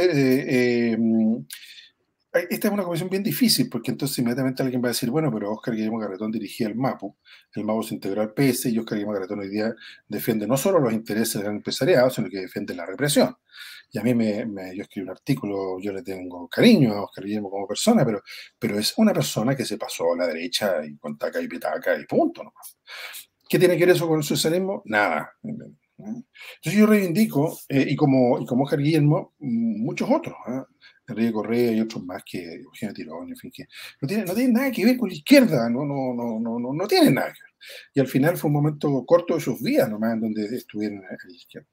esta es una conversación bien difícil, porque entonces inmediatamente alguien va a decir, bueno, pero Óscar Guillermo Garetón dirigía el MAPU se integró al PS, y Óscar Guillermo Garetón hoy día defiende no solo los intereses del gran empresariado, sino que defiende la represión. Y a mí yo escribí un artículo, yo le tengo cariño a Óscar Guillermo como persona, pero es una persona que se pasó a la derecha y con taca y petaca y punto nomás. ¿Qué tiene que ver eso con el socialismo? Nada. Entonces yo reivindico, y como Óscar Guillermo, muchos otros, Enrique Correa y otros más, que Eugenio Tirón, en fin, que no tienen nada que ver con la izquierda, no tienen nada que ver. Y al final fue un momento corto de sus vidas nomás en donde estuvieron a la izquierda.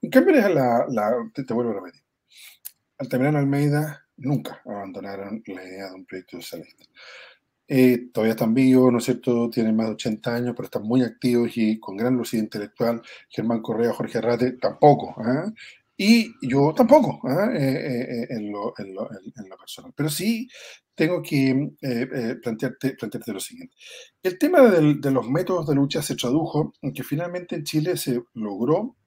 En cambio, te vuelvo a repetir, Altamirano Almeida nunca abandonaron la idea de un proyecto socialista. Todavía están vivos, ¿no es cierto? Tienen más de 80 años, pero están muy activos y con gran lucidez intelectual. Germán Correa, Jorge Arrate, tampoco. Y yo tampoco, en lo personal. Pero sí tengo que plantearte lo siguiente. El tema de los métodos de lucha se tradujo en que finalmente en Chile se logró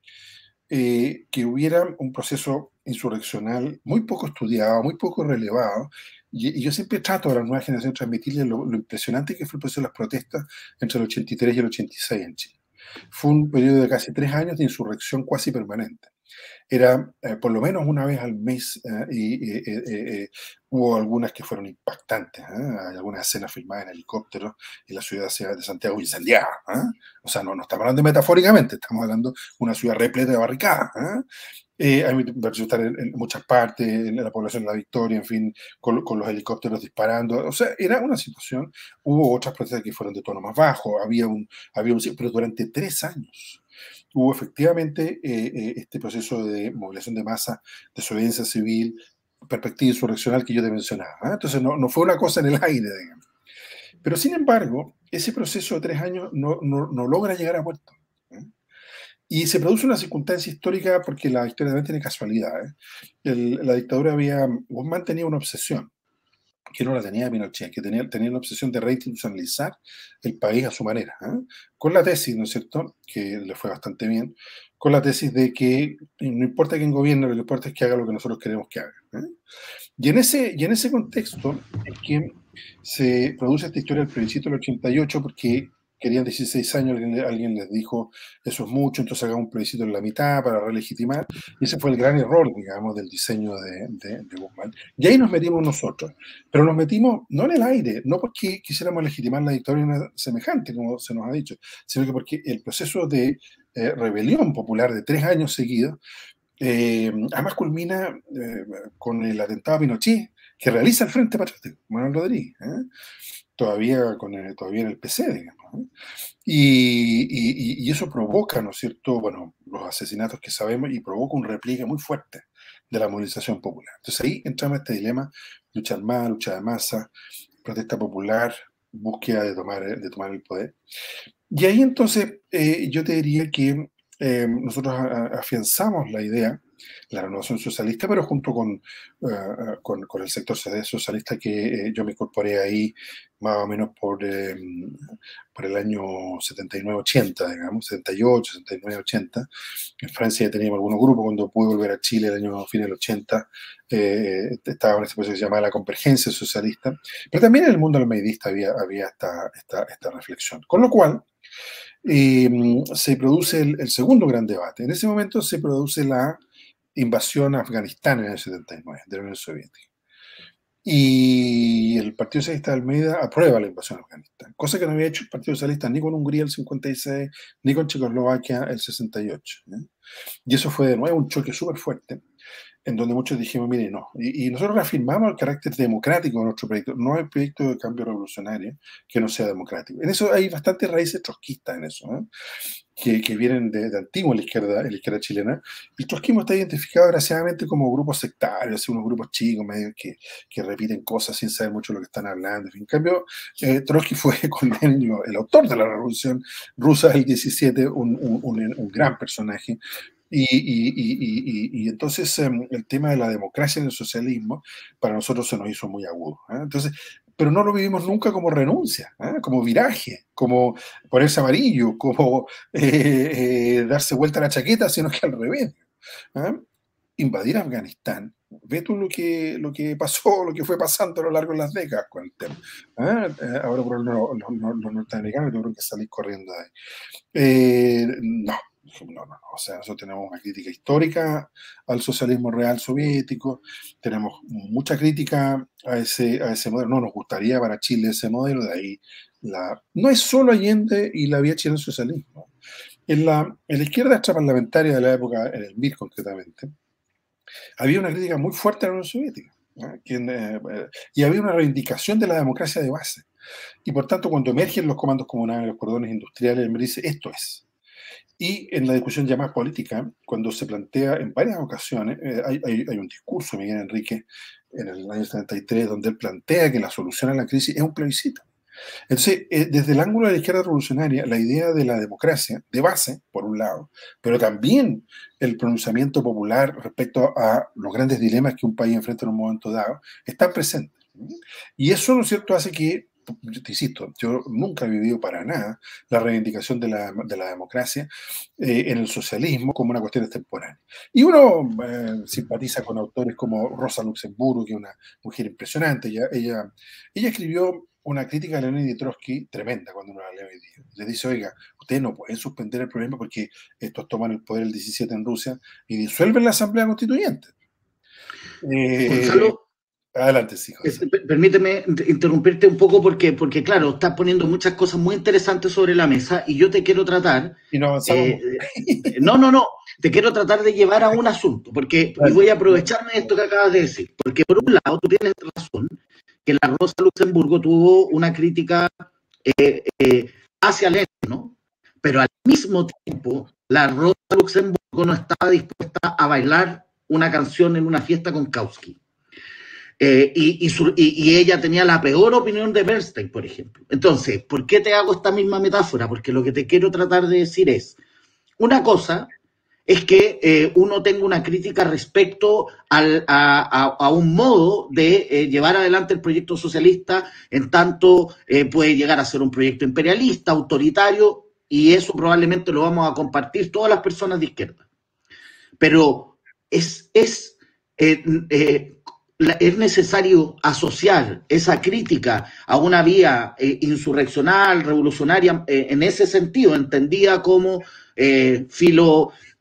que hubiera un proceso insurreccional muy poco estudiado, muy poco relevado, y yo siempre trato a las nuevas generaciones transmitirles lo impresionante que fue el proceso de las protestas entre el 83 y el 86 en Chile. Fue un periodo de casi 3 años de insurrección cuasi permanente. Era por lo menos una vez al mes, y hubo algunas que fueron impactantes. Hay algunas escenas filmadas en helicópteros en la ciudad de Santiago incendiada. O sea, no estamos hablando metafóricamente, estamos hablando de una ciudad repleta de barricadas. Hay estar en muchas partes, en la población de La Victoria, en fin, con los helicópteros disparando. O sea, era una situación. Hubo otras protestas que fueron de tono más bajo, pero durante 3 años hubo efectivamente este proceso de movilización de masa, desobediencia civil, perspectiva insurreccional que yo te mencionaba. Entonces no fue una cosa en el aire, digamos. Pero sin embargo, ese proceso de 3 años no logra llegar a puerto. Y se produce una circunstancia histórica, porque la historia también tiene casualidades. La dictadura Guzmán tenía una obsesión, que no la tenía Pinochet, que tenía la obsesión de reinstitucionalizar el país a su manera, con la tesis, ¿no es cierto?, que le fue bastante bien, con la tesis de que no importa quién gobierne, lo que importa es que haga lo que nosotros queremos que haga. Y en ese contexto es que se produce esta historia del plebiscito del 88, porque querían 16 años, alguien les dijo, eso es mucho, entonces hagamos un plebiscito en la mitad para relegitimar, y ese fue el gran error, digamos, del diseño de Guzmán. Y ahí nos metimos nosotros, pero nos metimos no en el aire, no porque quisiéramos legitimar la dictadura semejante, como se nos ha dicho, sino que porque el proceso de rebelión popular de 3 años seguidos, además culmina con el atentado a Pinochet, que realiza el Frente Patriótico, Manuel Rodríguez, todavía en el PC, digamos. Y eso provoca, ¿no es cierto?, bueno, los asesinatos que sabemos, y provoca un repliegue muy fuerte de la movilización popular. Entonces ahí entramos a este dilema: lucha armada, lucha de masa, protesta popular, búsqueda de tomar el poder. Y ahí entonces yo te diría que nosotros afianzamos la idea, la renovación socialista, pero junto con el sector socialista, que yo me incorporé ahí más o menos por el año 79-80, digamos, 78, 79-80. En Francia ya teníamos algunos grupos. Cuando pude volver a Chile el fin del 80, estaba en este proceso que se llamaba la convergencia socialista, pero también en el mundo almeidista había esta reflexión. Con lo cual, se produce el segundo gran debate. En ese momento se produce la invasión a Afganistán en el 79, de la Unión Soviética. Y el Partido Socialista de Almeida aprueba la invasión a Afganistán, cosa que no había hecho el Partido Socialista ni con Hungría el 56, ni con Checoslovaquia el 68. Y eso fue de nuevo un choque súper fuerte, en donde muchos dijimos, mire, no. Y nosotros reafirmamos el carácter democrático de nuestro proyecto. No hay proyecto de cambio revolucionario que no sea democrático. En eso hay bastantes raíces trotskistas en eso, que vienen de antiguo en la izquierda chilena. El trotskismo está identificado desgraciadamente como grupos sectarios, unos grupos chicos, medio que repiten cosas sin saber mucho lo que están hablando. En cambio, Trotsky fue con Lenin, el autor de la Revolución Rusa del 17, un gran personaje. Y entonces el tema de la democracia en el socialismo para nosotros se nos hizo muy agudo. Entonces, pero no lo vivimos nunca como renuncia, como viraje, como ponerse amarillo, como darse vuelta a la chaqueta, sino que al revés. invadir Afganistán. Ve tú lo que pasó, lo que fue pasando a lo largo de las décadas con el tema. Ahora por los norteamericanos tuvieron que salir corriendo de ahí. No. O sea, nosotros tenemos una crítica histórica al socialismo real soviético, tenemos mucha crítica a ese modelo. No nos gustaría para Chile ese modelo, de ahí no es solo Allende y la vía chilena del socialismo. En la izquierda extraparlamentaria de la época, en el MIR concretamente, había una crítica muy fuerte a la Unión Soviética, ¿no? Y había una reivindicación de la democracia de base. Y por tanto, cuando emergen los comandos comunales, los cordones industriales, me dice, esto es. Y en la discusión ya más política, cuando se plantea en varias ocasiones, hay un discurso de Miguel Enrique en el año 73, donde él plantea que la solución a la crisis es un plebiscito. Entonces, desde el ángulo de la izquierda revolucionaria, la idea de la democracia de base, por un lado, pero también el pronunciamiento popular respecto a los grandes dilemas que un país enfrenta en un momento dado, está presente. Y eso, ¿no es cierto?, hace que, yo te insisto, yo nunca he vivido para nada la reivindicación de la democracia en el socialismo como una cuestión extemporánea. Y uno simpatiza con autores como Rosa Luxemburgo, que es una mujer impresionante. Ella escribió una crítica a Lenin y Trotsky tremenda cuando uno la lee hoy día. Le dice, oiga, ustedes no pueden suspender el problema porque estos toman el poder el 17 en Rusia y disuelven la Asamblea Constituyente. Gonzalo, adelante, sí, José. Permíteme interrumpirte un poco porque claro, estás poniendo muchas cosas muy interesantes sobre la mesa y yo te quiero tratar... Y no avanzamos. No, te quiero tratar de llevar a un asunto, porque y voy a aprovecharme de esto que acabas de decir, porque por un lado tú tienes razón que la Rosa Luxemburgo tuvo una crítica hacia Lenin, ¿no? Pero al mismo tiempo la Rosa Luxemburgo no estaba dispuesta a bailar una canción en una fiesta con Kautsky. Y ella tenía la peor opinión de Bernstein, por ejemplo. Entonces, ¿por qué te hago esta misma metáfora? Porque lo que te quiero tratar de decir es, una cosa es que uno tenga una crítica respecto a un modo de llevar adelante el proyecto socialista, en tanto puede llegar a ser un proyecto imperialista, autoritario, y eso probablemente lo vamos a compartir todas las personas de izquierda. Pero es necesario asociar esa crítica a una vía insurreccional, revolucionaria, en ese sentido, entendida como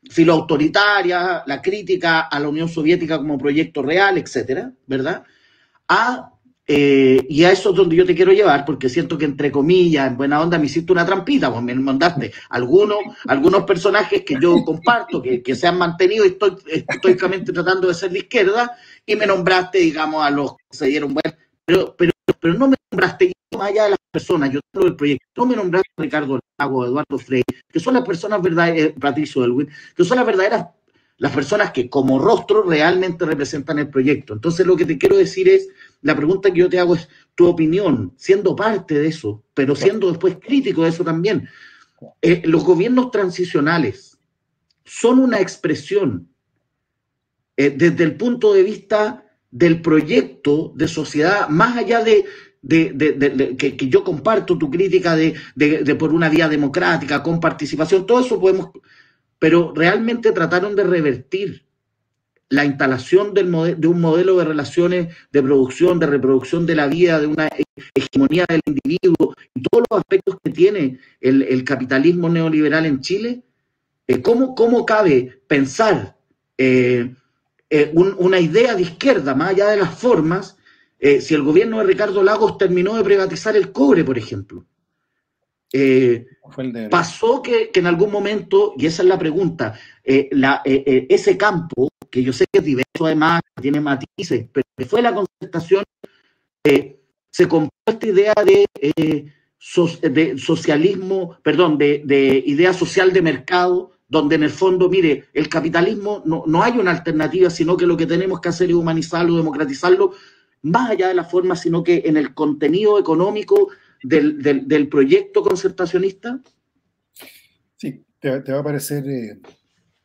filoautoritaria, la crítica a la Unión Soviética como proyecto real, etcétera, ¿verdad? Y a eso es donde yo te quiero llevar, porque siento que, entre comillas, en buena onda, me hiciste una trampita, pues me mandaste algunos personajes que yo comparto, que se han mantenido históricamente tratando de ser de izquierda, y me nombraste, digamos, a los que se dieron buenas, pero no me nombraste, más allá de las personas, yo tengo el proyecto, no me nombraste a Ricardo Lago, Eduardo Frei, que son las personas verdaderas, Patricio Elwin, que son las verdaderas, las personas que como rostro realmente representan el proyecto. Entonces lo que te quiero decir es, la pregunta que yo te hago es tu opinión, siendo parte de eso, pero siendo después crítico de eso también. Los gobiernos transicionales son una expresión desde el punto de vista del proyecto de sociedad, más allá de que yo comparto tu crítica de por una vía democrática, con participación, todo eso podemos, pero realmente trataron de revertir la instalación de un modelo de relaciones de producción, de reproducción de la vida, de una hegemonía del individuo y todos los aspectos que tiene el capitalismo neoliberal en Chile. ¿Cómo cabe pensar una idea de izquierda, más allá de las formas, si el gobierno de Ricardo Lagos terminó de privatizar el cobre, por ejemplo? Pasó que en algún momento, y esa es la pregunta, ese campo, que yo sé que es diverso además, que tiene matices, pero que fue la concertación, se compró esta idea de socialismo, perdón, de idea social de mercado, donde en el fondo, mire, el capitalismo no hay una alternativa, sino que lo que tenemos que hacer es humanizarlo, democratizarlo, más allá de la forma, sino que en el contenido económico del proyecto concertacionista. Sí, te va a parecer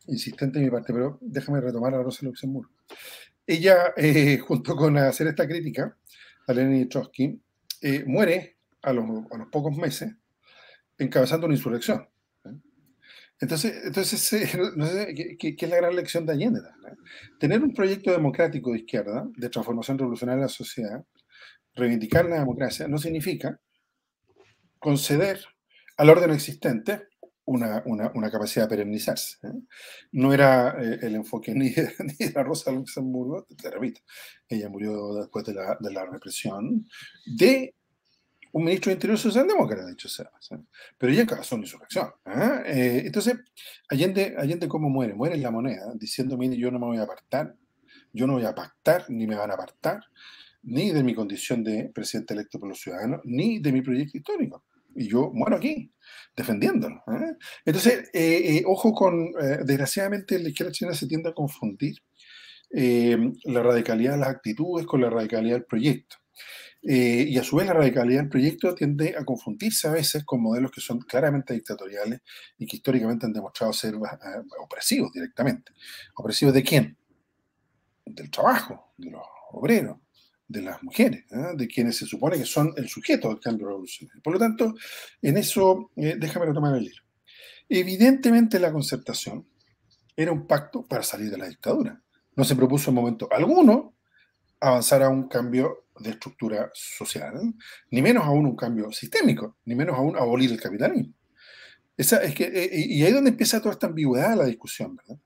insistente de mi parte, pero déjame retomar a Rosa Luxemburgo. Ella, junto con hacer esta crítica a Lenin y Trotsky, muere a los pocos meses encabezando una insurrección. Entonces no sé, ¿qué es la gran lección de Allende? ¿No? Tener un proyecto democrático de izquierda, de transformación revolucionaria de la sociedad, reivindicar la democracia, no significa conceder al orden existente una capacidad de perennizarse. ¿Eh? No era el enfoque ni de la Rosa Luxemburgo, te repito, ella murió después de la represión, de un ministro de Interior socialdemócrata, de hecho sea. ¿Sí? Pero ella encabezó una insurrección. Entonces, Allende ¿cómo muere? Muere en la moneda, diciendo, mire, yo no me voy a apartar, yo no voy a pactar, ni me van a apartar, ni de mi condición de presidente electo por los ciudadanos, ni de mi proyecto histórico. Y yo muero aquí, defendiéndolo. Entonces, ojo con, desgraciadamente, la izquierda chilena se tiende a confundir la radicalidad de las actitudes con la radicalidad del proyecto. Y a su vez la radicalidad del proyecto tiende a confundirse a veces con modelos que son claramente dictatoriales y que históricamente han demostrado ser opresivos directamente. ¿Opresivos de quién? Del trabajo, de los obreros, de las mujeres, de quienes se supone que son el sujeto del cambio revolucionario. Por lo tanto, en eso, déjame retomar el hilo. Evidentemente la concertación era un pacto para salir de la dictadura. No se propuso en momento alguno avanzar a un cambio de estructura social, ni menos aún un cambio sistémico, ni menos aún abolir el capitalismo. Y ahí es donde empieza toda esta ambigüedad de la discusión, ¿verdad?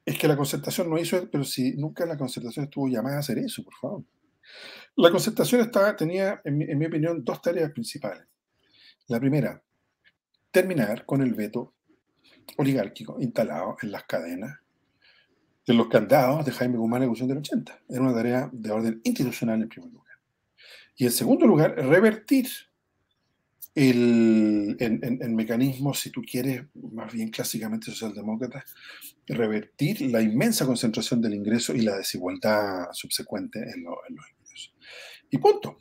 Es que la concertación no hizo, pero si nunca la concertación estuvo llamada a hacer eso, por favor. La concertación tenía, en mi opinión, dos tareas principales. La primera, terminar con el veto oligárquico instalado en las cadenas, en los candados de Jaime Guzmán en la Constitución del 80. Era una tarea de orden institucional en primer lugar. Y en segundo lugar, revertir en mecanismos, si tú quieres, más bien clásicamente socialdemócratas, revertir la inmensa concentración del ingreso y la desigualdad subsecuente en los ingresos. Y punto.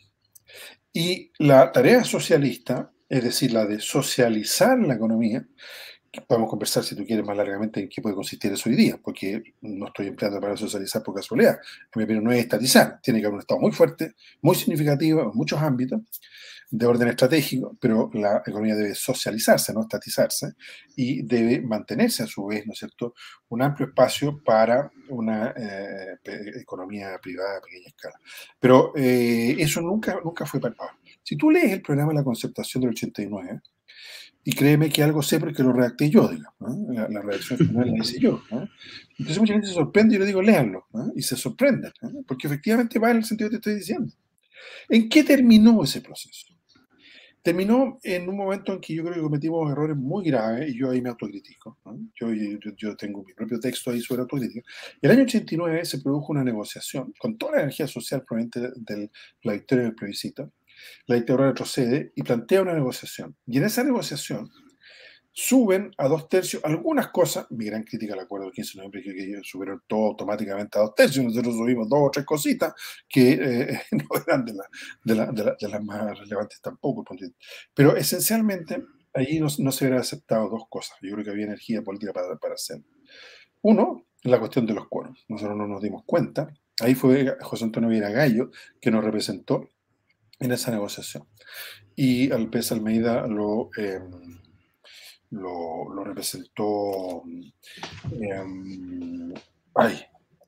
Y la tarea socialista, es decir, la de socializar la economía, podemos conversar si tú quieres más largamente en qué puede consistir eso hoy día, porque no estoy empleando para socializar por casualidad. En mi opinión no es estatizar, tiene que haber un Estado muy fuerte, muy significativo en muchos ámbitos, de orden estratégico, pero la economía debe socializarse, no estatizarse, y debe mantenerse a su vez, ¿no es cierto?, un amplio espacio para una economía privada a pequeña escala. Pero eso nunca fue para... Si tú lees el programa de la concertación del 89, y créeme que algo sé porque lo redacté yo, digamos, ¿no? La redacción final la hice yo, ¿no? Entonces mucha gente se sorprende y yo le digo, léanlo, ¿no? Y se sorprenden, ¿no? Porque efectivamente va en el sentido que te estoy diciendo. ¿En qué terminó ese proceso? Terminó en un momento en que yo creo que cometimos errores muy graves y yo ahí me autocritico, ¿no? Yo tengo mi propio texto ahí sobre autocrítica. El año 89 se produjo una negociación con toda la energía social proveniente de la victoria del plebiscito. La dictadura retrocede y plantea una negociación. Y en esa negociación suben a 2/3 algunas cosas. Mi gran crítica al acuerdo del 15 de noviembre que subieron todo automáticamente a 2/3. Nosotros subimos 2 o 3 cositas que no eran de las más relevantes tampoco. Pero esencialmente allí no se hubieran aceptado dos cosas. Yo creo que había energía política para hacer. Uno, la cuestión de los quórums. Nosotros no nos dimos cuenta. Ahí fue José Antonio Vieira Gallo que nos representó en esa negociación. Y Alpes Almeida lo representó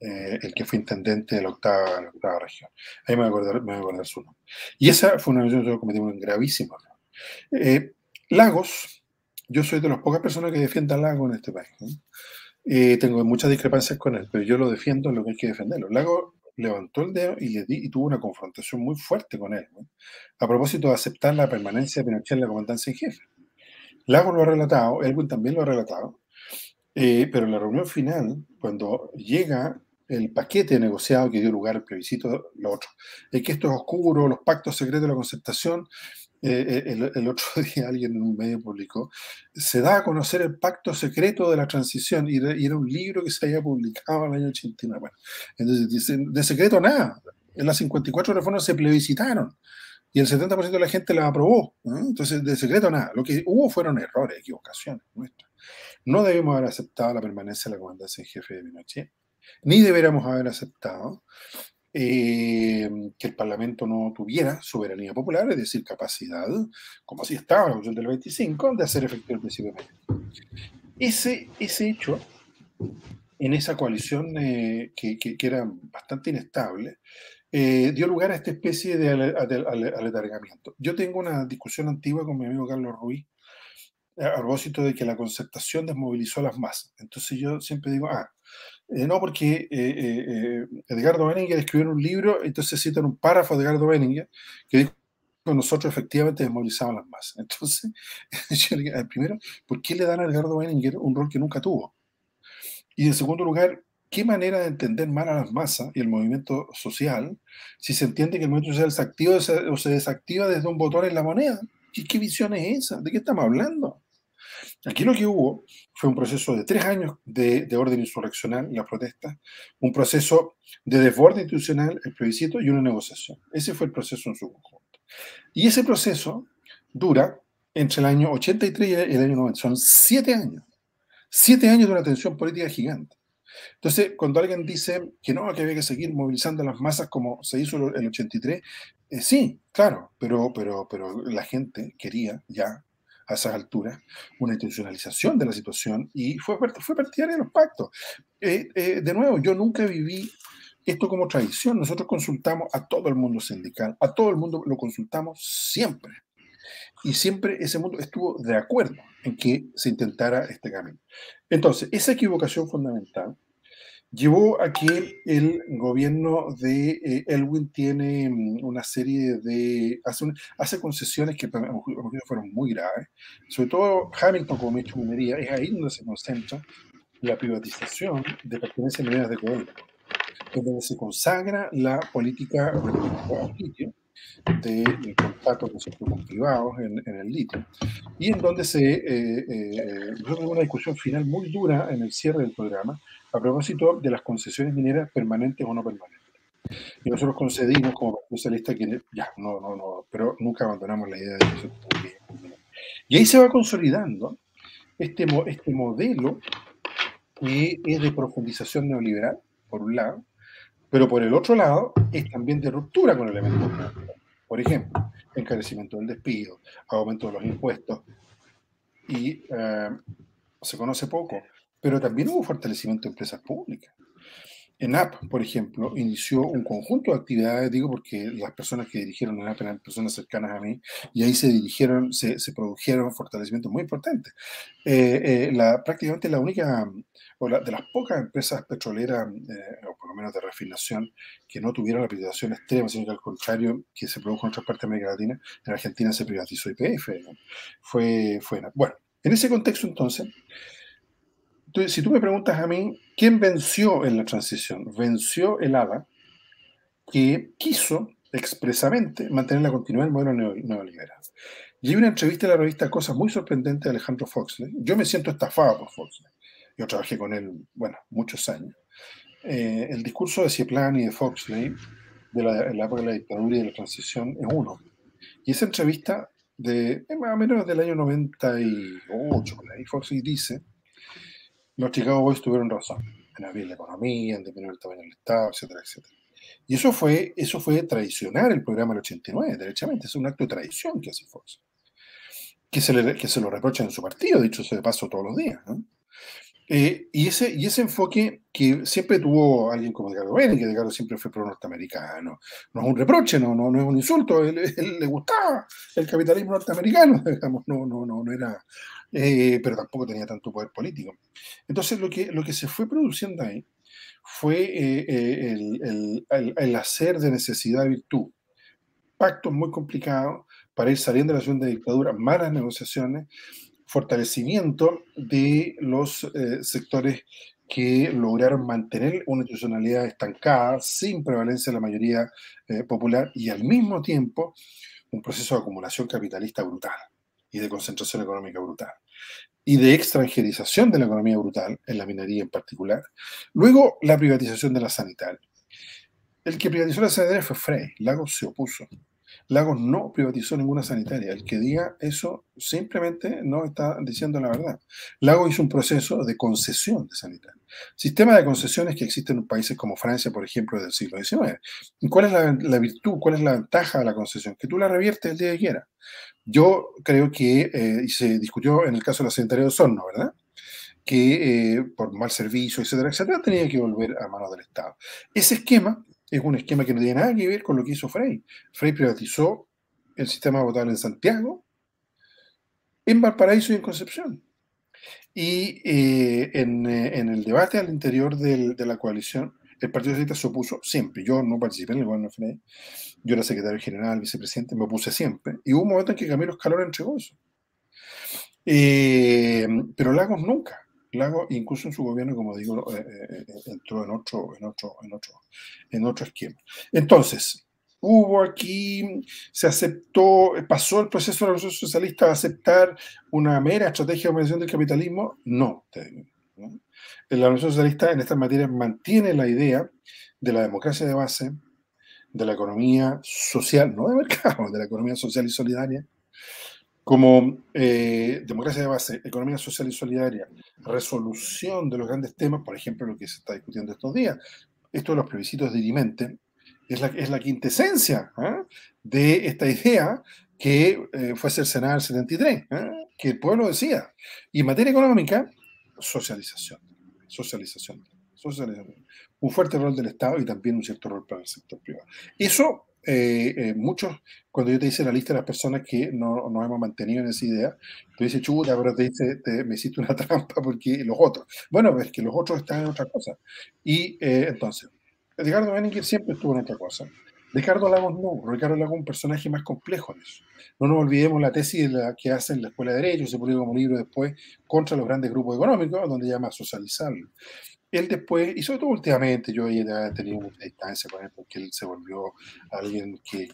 el que fue intendente de la octava región. Ahí me voy a acordar su nombre. Y esa fue una negociación que cometimos un gravísimo error. Lagos, yo soy de las pocas personas que defiendan Lagos en este país, ¿no? Tengo muchas discrepancias con él, pero yo lo defiendo en lo que hay que defenderlo. Lagos levantó el dedo y tuvo una confrontación muy fuerte con él, ¿no? A propósito de aceptar la permanencia de Pinochet en la comandancia en jefe. Lagos lo ha relatado, Elwin también lo ha relatado, pero en la reunión final, cuando llega el paquete negociado que dio lugar al plebiscito, lo otro, es que esto es oscuro, los pactos secretos de la concertación. El otro día alguien en un medio publicó, se da a conocer el pacto secreto de la transición y era un libro que se había publicado en el año 89. Bueno, entonces dicen, de secreto nada, en las 54 reformas se plebiscitaron y el 70% de la gente las aprobó, ¿no? Entonces de secreto nada, lo que hubo fueron errores, equivocaciones nuestras. No debemos haber aceptado la permanencia de la comandancia en jefe de Pinochet, ni deberíamos haber aceptado que el Parlamento no tuviera soberanía popular, es decir, capacidad, como así estaba en la Constitución del 25, de hacer efectivo el principio de medio. ese hecho, en esa coalición que era bastante inestable, dio lugar a esta especie de aletargamiento. Yo tengo una discusión antigua con mi amigo Carlos Ruiz a propósito de que la concertación desmovilizó a las masas. Entonces yo siempre digo, no, porque Edgardo Benninger escribió un libro, entonces citan un párrafo de Edgardo Benninger que dijo que nosotros efectivamente desmovilizamos a las masas. Entonces, yo le digo, primero, ¿por qué le dan a Edgardo Benninger un rol que nunca tuvo? Y en segundo lugar, ¿qué manera de entender mal a las masas y el movimiento social si se entiende que el movimiento social se activa o se desactiva desde un botón en la moneda? ¿Qué visión es esa? ¿De qué estamos hablando? Aquí lo que hubo fue un proceso de 3 años de orden insurreccional, las protestas, un proceso de desborde institucional, el plebiscito y una negociación. Ese fue el proceso en su conjunto. Y ese proceso dura entre el año 83 y el año 90. Son 7 años. 7 años de una tensión política gigante. Entonces, cuando alguien dice que no, que había que seguir movilizando a las masas como se hizo el 83, sí, claro, pero la gente quería ya a esas alturas una institucionalización de la situación y fue partidaria de los pactos. De nuevo, yo nunca viví esto como tradición. Nosotros consultamos a todo el mundo sindical, a todo el mundo lo consultamos siempre. Y siempre ese mundo estuvo de acuerdo en que se intentara este camino. Entonces, esa equivocación fundamental llevó a que el gobierno de Elwin tiene una serie de... hace concesiones que para mí fueron muy graves. Sobre todo Hamilton como ministro de Minería, es ahí donde se concentra la privatización de pertenencias mineras de Codelco, donde se consagra la política al litio del contrato con privados en el litio, y en donde yo tengo una discusión final muy dura en el cierre del programa a propósito de las concesiones mineras permanentes o no permanentes. Y nosotros concedimos como Partido Socialista que ya, no, pero nunca abandonamos la idea de que eso es. Y ahí se va consolidando este modelo que es de profundización neoliberal, por un lado, pero por el otro lado es también de ruptura con elementos. Por ejemplo, encarecimiento del despido, aumento de los impuestos, y se conoce poco, pero también hubo fortalecimiento de empresas públicas. ENAP, por ejemplo, inició un conjunto de actividades, digo porque las personas que dirigieron ENAP eran personas cercanas a mí, y ahí se produjeron fortalecimientos muy importantes. Prácticamente la única, de las pocas empresas petroleras, o por lo menos de refinación, que no tuvieron la privatización extrema, sino que al contrario, que se produjo en otras partes de América Latina, en Argentina se privatizó YPF, ¿no? Fue ENAP. Bueno, en ese contexto entonces, si tú me preguntas a mí, ¿quién venció en la transición? Venció el ala que quiso expresamente mantener la continuidad del modelo neoliberal. Y hay una entrevista en la revista Cosas muy sorprendente de Alejandro Foxley. Yo me siento estafado por Foxley. Yo trabajé con él, bueno, muchos años. El discurso de Cieplan y de Foxley de la época de la dictadura y de la transición es uno. Y esa entrevista de más o menos del año 98, por ahí, Foxley dice: los Chicago Boys tuvieron razón en abrir la economía, en disminuir el tamaño del Estado, etcétera, etcétera. Y eso fue traicionar el programa del 89, derechamente. Es un acto de traición que hace Fox. Que se lo reprocha en su partido, dicho sea de paso, todos los días, ¿no? Y ese enfoque que siempre tuvo alguien como Edgardo Benninger, que Edgardo siempre fue pro-norteamericano. No es un reproche, no es un insulto. Él le gustaba el capitalismo norteamericano, digamos, no era... pero tampoco tenía tanto poder político. Entonces lo que se fue produciendo ahí fue el hacer de necesidad virtud. Pactos muy complicados para ir saliendo de la situación de dictadura, malas negociaciones, fortalecimiento de los sectores que lograron mantener una institucionalidad estancada, sin prevalencia de la mayoría popular, y al mismo tiempo un proceso de acumulación capitalista brutal y de concentración económica brutal y de extranjerización de la economía brutal, en la minería en particular. Luego, la privatización de la sanitaria. El que privatizó la sanitaria fue Frey. Lagos se opuso. Lagos no privatizó ninguna sanitaria. El que diga eso simplemente no está diciendo la verdad. Lagos hizo un proceso de concesión de sanitaria. Sistema de concesiones que existen en países como Francia, por ejemplo, del siglo XIX. ¿Y cuál es la virtud, cuál es la ventaja de la concesión? Que tú la reviertes el día que quieras. Yo creo que, y se discutió en el caso de la sanitaria de Osorno, ¿verdad? que por mal servicio, etcétera, etcétera, tenía que volver a manos del Estado. Ese esquema es un esquema que no tiene nada que ver con lo que hizo Frei. Frei privatizó el sistema potable en Santiago, en Valparaíso y en Concepción. Y en el debate al interior de la coalición, el Partido Socialista se opuso siempre. Yo no participé en el gobierno de Frei, yo era secretario general, vicepresidente, me opuse siempre. Y hubo un momento en que Camilo Escalona entregó eso. Pero Lagos nunca. Lagos, incluso en su gobierno, como digo, entró en otro esquema. Entonces, hubo aquí, se aceptó, pasó el proceso de la Revolución Socialista a aceptar una mera estrategia de organización del capitalismo. No, ¿no? La Revolución Socialista en estas materias mantiene la idea de la democracia de base, de la economía social, no de mercado, de la economía social y solidaria, como democracia de base, economía social y solidaria, resolución de los grandes temas, por ejemplo, lo que se está discutiendo estos días. Esto de los plebiscitos dirimente es la quintesencia de esta idea que fue cercenada en el 73, que el pueblo decía. Y en materia económica, socialización. Un fuerte rol del Estado y también un cierto rol para el sector privado. Eso, muchos, cuando yo te hice la lista de las personas que no nos hemos mantenido en esa idea, tú dices, chuta, pero me hiciste una trampa porque los otros. Bueno, pues que los otros están en otra cosa. Y entonces, Ricardo Benninger siempre estuvo en otra cosa. Ricardo Lagos no. Ricardo Lagos es un personaje más complejo en eso. No nos olvidemos la tesis que hace en la Escuela de Derecho, se publicó como libro después, contra los grandes grupos económicos, donde llama a socializarlo. Él después, y sobre todo últimamente, yo ya he tenido mucha distancia con él porque él se volvió alguien que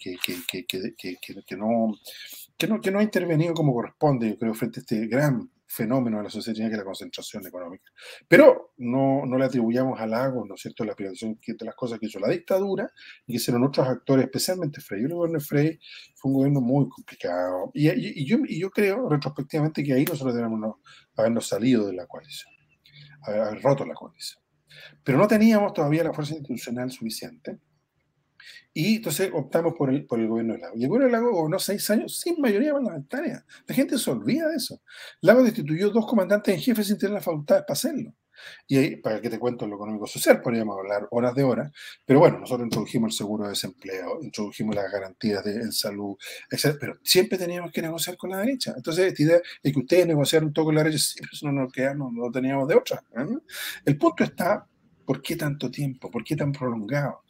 no ha intervenido como corresponde, yo creo, frente a este gran fenómeno de la sociedad, que es la concentración económica. Pero no le atribuyamos a Lagos, ¿no es cierto?, la privatización de las cosas que hizo la dictadura y que hicieron otros actores, especialmente Frei. El gobierno de Frei fue un gobierno muy complicado. Y yo creo, retrospectivamente, que ahí nosotros debemos habernos salido de la coalición, haber roto la coalición. Pero no teníamos todavía la fuerza institucional suficiente. Y entonces optamos por el gobierno de Lagos. Y el gobierno de Lagos gobernó 6 años sin mayoría parlamentaria. La gente se olvida de eso. Lagos destituyó 2 comandantes en jefe sin tener las facultades para hacerlo. Y ahí, para que te cuento lo económico-social, podríamos hablar horas de horas, pero bueno, nosotros introdujimos el seguro de desempleo, introdujimos las garantías en salud, etc. Pero siempre teníamos que negociar con la derecha. Entonces, esta idea es que ustedes negociaron todo con la derecha, sí, eso no teníamos de otra. El punto está, ¿por qué tanto tiempo? ¿Por qué tan prolongado?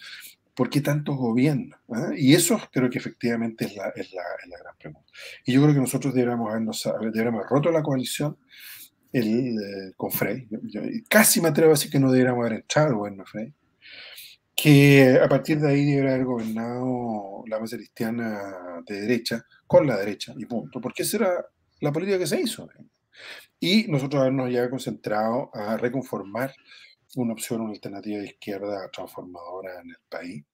¿Por qué tantos gobiernos? Y eso creo que efectivamente es la gran pregunta. Y yo creo que nosotros deberíamos haber roto la coalición con Frei. Yo casi me atrevo a decir que no deberíamos haber entrado al gobierno de Frei. Que a partir de ahí debería haber gobernado la masa cristiana de derecha con la derecha y punto. Porque esa era la política que se hizo. Y nosotros habernos ya concentrado a reconformar una opción, una alternativa de izquierda transformadora en el país.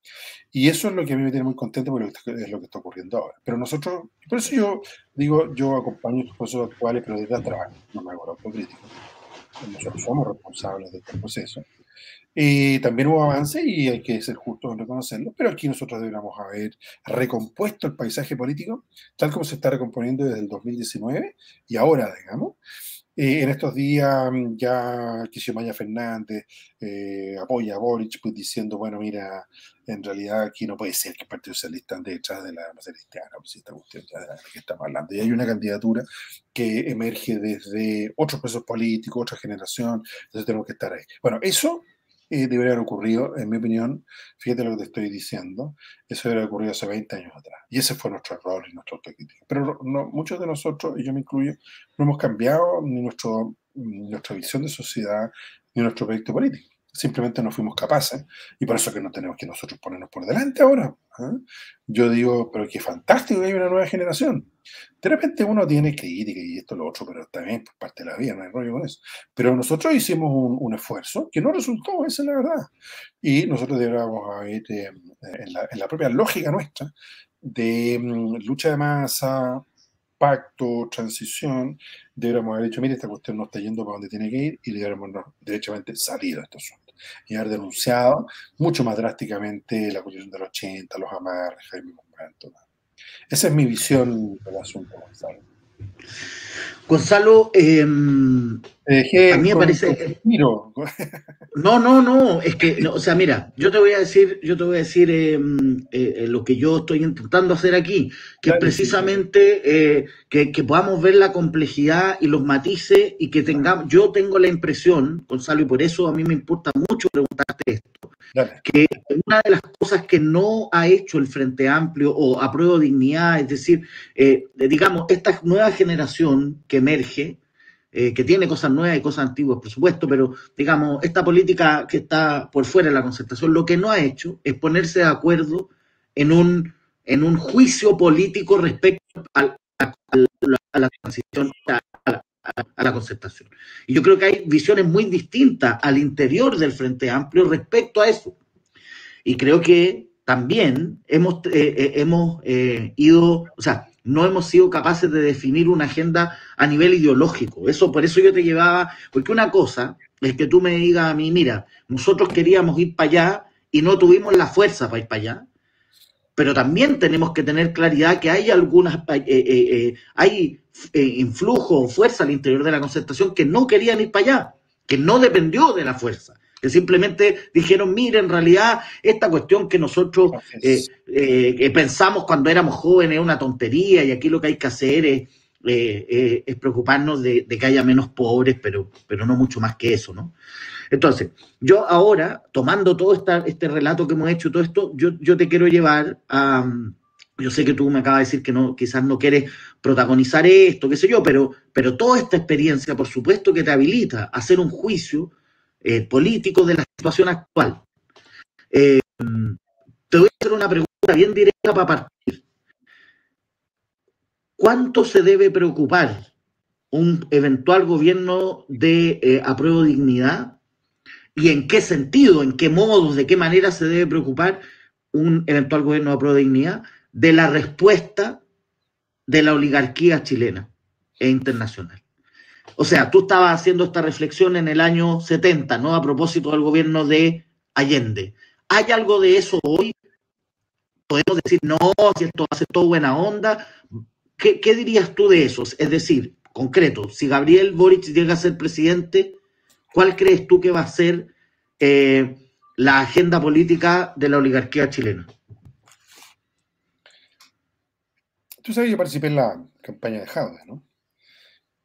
Y eso es lo que a mí me tiene muy contento porque es lo que está ocurriendo ahora. Pero nosotros, por eso yo digo, yo acompaño estos procesos actuales, pero desde atrás, no me hago la autocrítica. Nosotros somos responsables de este proceso. También hubo avance y hay que ser justos en reconocerlo, pero aquí nosotros deberíamos haber recompuesto el paisaje político tal como se está recomponiendo desde el 2019 y ahora, digamos. En estos días ya Maya Fernández apoya a Boric pues, diciendo, bueno, mira, en realidad aquí no puede ser que el Partido Socialista ande detrás de la masa cristiana, pues esta cuestión ya de la que estamos hablando. Y hay una candidatura que emerge desde otros procesos políticos, otra generación, entonces tenemos que estar ahí. Bueno, eso debería haber ocurrido, en mi opinión, fíjate lo que te estoy diciendo, eso debería haber ocurrido hace 20 años atrás. Y ese fue nuestro error y nuestra autocrítica. Pero muchos de nosotros, y yo me incluyo, no hemos cambiado ni nuestra visión de sociedad, ni nuestro proyecto político. Simplemente no fuimos capaces, y por eso que no tenemos que nosotros ponernos por delante ahora. Yo digo, pero qué fantástico que hay una nueva generación. De repente uno tiene crítica y esto, lo otro, pero también por parte de la vida, no hay rollo con eso. Pero nosotros hicimos un esfuerzo que no resultó, esa es la verdad. Y nosotros deberíamos haber, en la propia lógica nuestra, de lucha de masa, pacto, transición, deberíamos haber dicho, mire, esta cuestión no está yendo para donde tiene que ir y deberíamos derechamente salir de este asunto. Y haber denunciado mucho más drásticamente la Constitución del 80, los amarres, Jaime Montalto. Esa es mi visión del asunto, Gonzalo. Gonzalo, a mí me Con parece... tiro. No, es que, no, o sea, mira, yo te voy a decir lo que yo estoy intentando hacer aquí, que es Dale, sí. precisamente que podamos ver la complejidad y los matices y que tengamos, yo tengo la impresión, Gonzalo, y por eso a mí me importa mucho preguntarte esto, Dale. que una de las cosas que no ha hecho el Frente Amplio o Apruebo Dignidad, es decir, digamos, esta nueva generación que emerge, que tiene cosas nuevas y cosas antiguas, por supuesto, pero digamos, esta política que está por fuera de la concertación, lo que no ha hecho es ponerse de acuerdo en un juicio político respecto a la transición, a la concertación. Y yo creo que hay visiones muy distintas al interior del Frente Amplio respecto a eso. Y creo que también hemos ido, o sea, no hemos sido capaces de definir una agenda a nivel ideológico. Eso, por eso yo te llevaba, porque una cosa es que tú me digas a mí, mira, nosotros queríamos ir para allá y no tuvimos la fuerza para ir para allá, pero también tenemos que tener claridad que hay hay influjo o fuerza al interior de la concertación que no querían ir para allá, que no dependió de la fuerza, que simplemente dijeron, mire, en realidad esta cuestión que nosotros pensamos cuando éramos jóvenes es una tontería y aquí lo que hay que hacer es preocuparnos de que haya menos pobres, pero no mucho más que eso, ¿no? Entonces, yo ahora, tomando todo este relato que hemos hecho, todo esto, yo te quiero llevar a... Yo sé que tú me acabas de decir que no, quizás no quieres protagonizar esto, qué sé yo, pero toda esta experiencia, por supuesto, que te habilita a hacer un juicio político de la situación actual. Te voy a hacer una pregunta bien directa para partir. ¿Cuánto se debe preocupar un eventual gobierno de apruebo dignidad? ¿Y en qué sentido, en qué modos, de qué manera se debe preocupar un eventual gobierno de apruebo dignidad de la respuesta de la oligarquía chilena e internacional? O sea, tú estabas haciendo esta reflexión en el año 70, ¿no? A propósito del gobierno de Allende. ¿Hay algo de eso hoy? Podemos decir, no, si esto va a ser todo buena onda. ¿Qué dirías tú de eso? Es decir, concreto, si Gabriel Boric llega a ser presidente, ¿cuál crees tú que va a ser la agenda política de la oligarquía chilena? Tú sabes, yo participé en la campaña de Jaude, ¿no?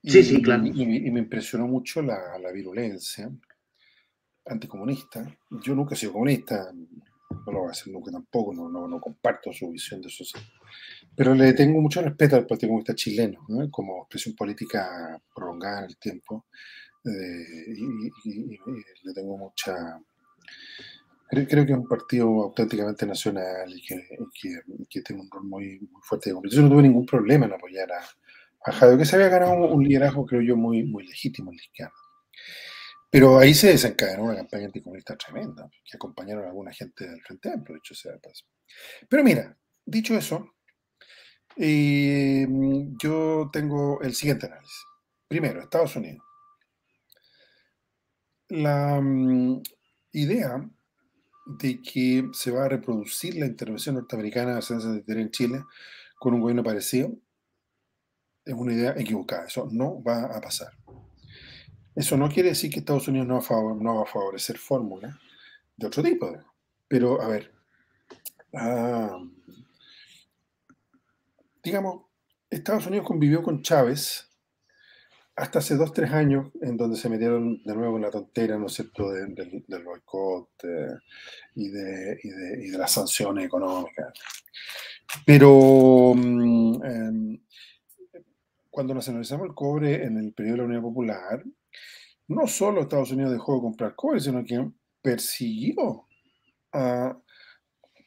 Sí, claro. Y me impresionó mucho la virulencia anticomunista. Yo nunca he sido comunista, no lo voy a hacer nunca tampoco, no comparto su visión de sociedad. Pero le tengo mucho respeto al Partido Comunista chileno, ¿no? Como expresión política prolongada en el tiempo. Y le tengo mucha... Creo que es un partido auténticamente nacional y que tiene un rol muy fuerte de convicción. Yo no tuve ningún problema en apoyar a Jadwe, que se había ganado un liderazgo, creo yo, muy legítimo en la izquierda. Pero ahí se desencadenó una campaña anticomunista tremenda, que acompañaron a alguna gente del Frente Amplio, dicho sea de paso. Pero mira, dicho eso, yo tengo el siguiente análisis. Primero, Estados Unidos. La idea de que se va a reproducir la intervención norteamericana en Chile con un gobierno parecido es una idea equivocada. Eso no va a pasar. Eso no quiere decir que Estados Unidos no va a favorecer fórmulas de otro tipo. Pero, a ver, digamos, Estados Unidos convivió con Chávez hasta hace 2-3 años, en donde se metieron de nuevo en la tontera, ¿no es cierto?, del boicot y de las sanciones económicas. Pero cuando nacionalizamos el cobre en el periodo de la Unión Popular, no solo Estados Unidos dejó de comprar cobre, sino que persiguió a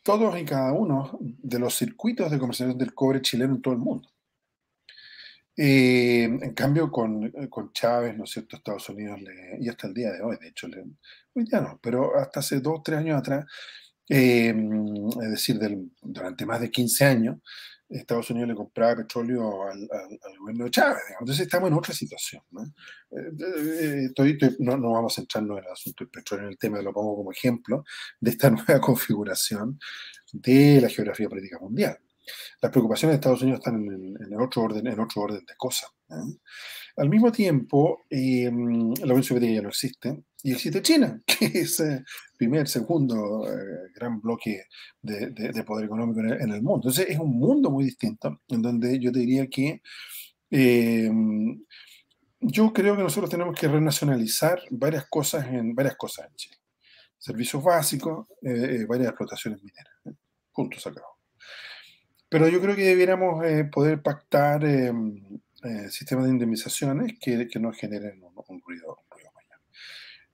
todos y cada uno de los circuitos de comercialización del cobre chileno en todo el mundo. En cambio, con Chávez, ¿no es cierto?, Estados Unidos, y hasta el día de hoy, de hecho, hoy ya no, pero hasta hace 2-3 años atrás, es decir, durante más de 15 años, Estados Unidos le compraba petróleo al gobierno de Chávez, digamos. Entonces estamos en otra situación, ¿no? No vamos a centrarnos en el asunto del petróleo, en el tema, lo pongo como ejemplo de esta nueva configuración de la geografía política mundial. Las preocupaciones de Estados Unidos están en otro orden de cosas. Al mismo tiempo, la Unión Soviética ya no existe, y existe China, que es el primer, segundo gran bloque de poder económico en el mundo. Entonces, es un mundo muy distinto, en donde yo te diría que eh, yo creo que nosotros tenemos que renacionalizar varias cosas en Chile. Servicios básicos, varias explotaciones mineras. Punto, se acabó. Pero yo creo que debiéramos poder pactar sistemas de indemnizaciones que no generen un ruido mayor.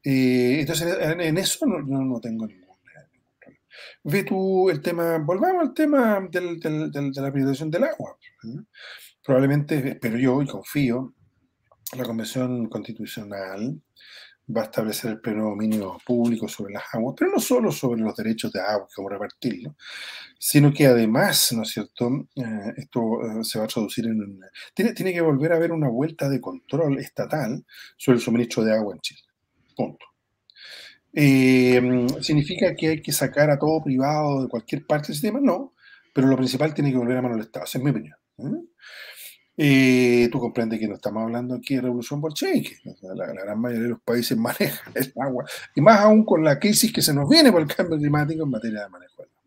Entonces, en eso no tengo ningún problema. Ve tú el tema, volvamos al tema de la privatización del agua. Probablemente, espero yo y confío, la Convención Constitucional va a establecer el pleno dominio público sobre las aguas, pero no solo sobre los derechos de agua, cómo repartirlo, sino que además, ¿no es cierto?, esto se va a traducir tiene que volver a haber una vuelta de control estatal sobre el suministro de agua en Chile. Punto. ¿Significa que hay que sacar a todo privado de cualquier parte del sistema? No, pero lo principal tiene que volver a mano del Estado, esa es mi opinión. Tú comprendes que no estamos hablando aquí de revolución bolchevique. O sea, la gran mayoría de los países manejan el agua, y más aún con la crisis que se nos viene por el cambio climático en materia de manejo del agua.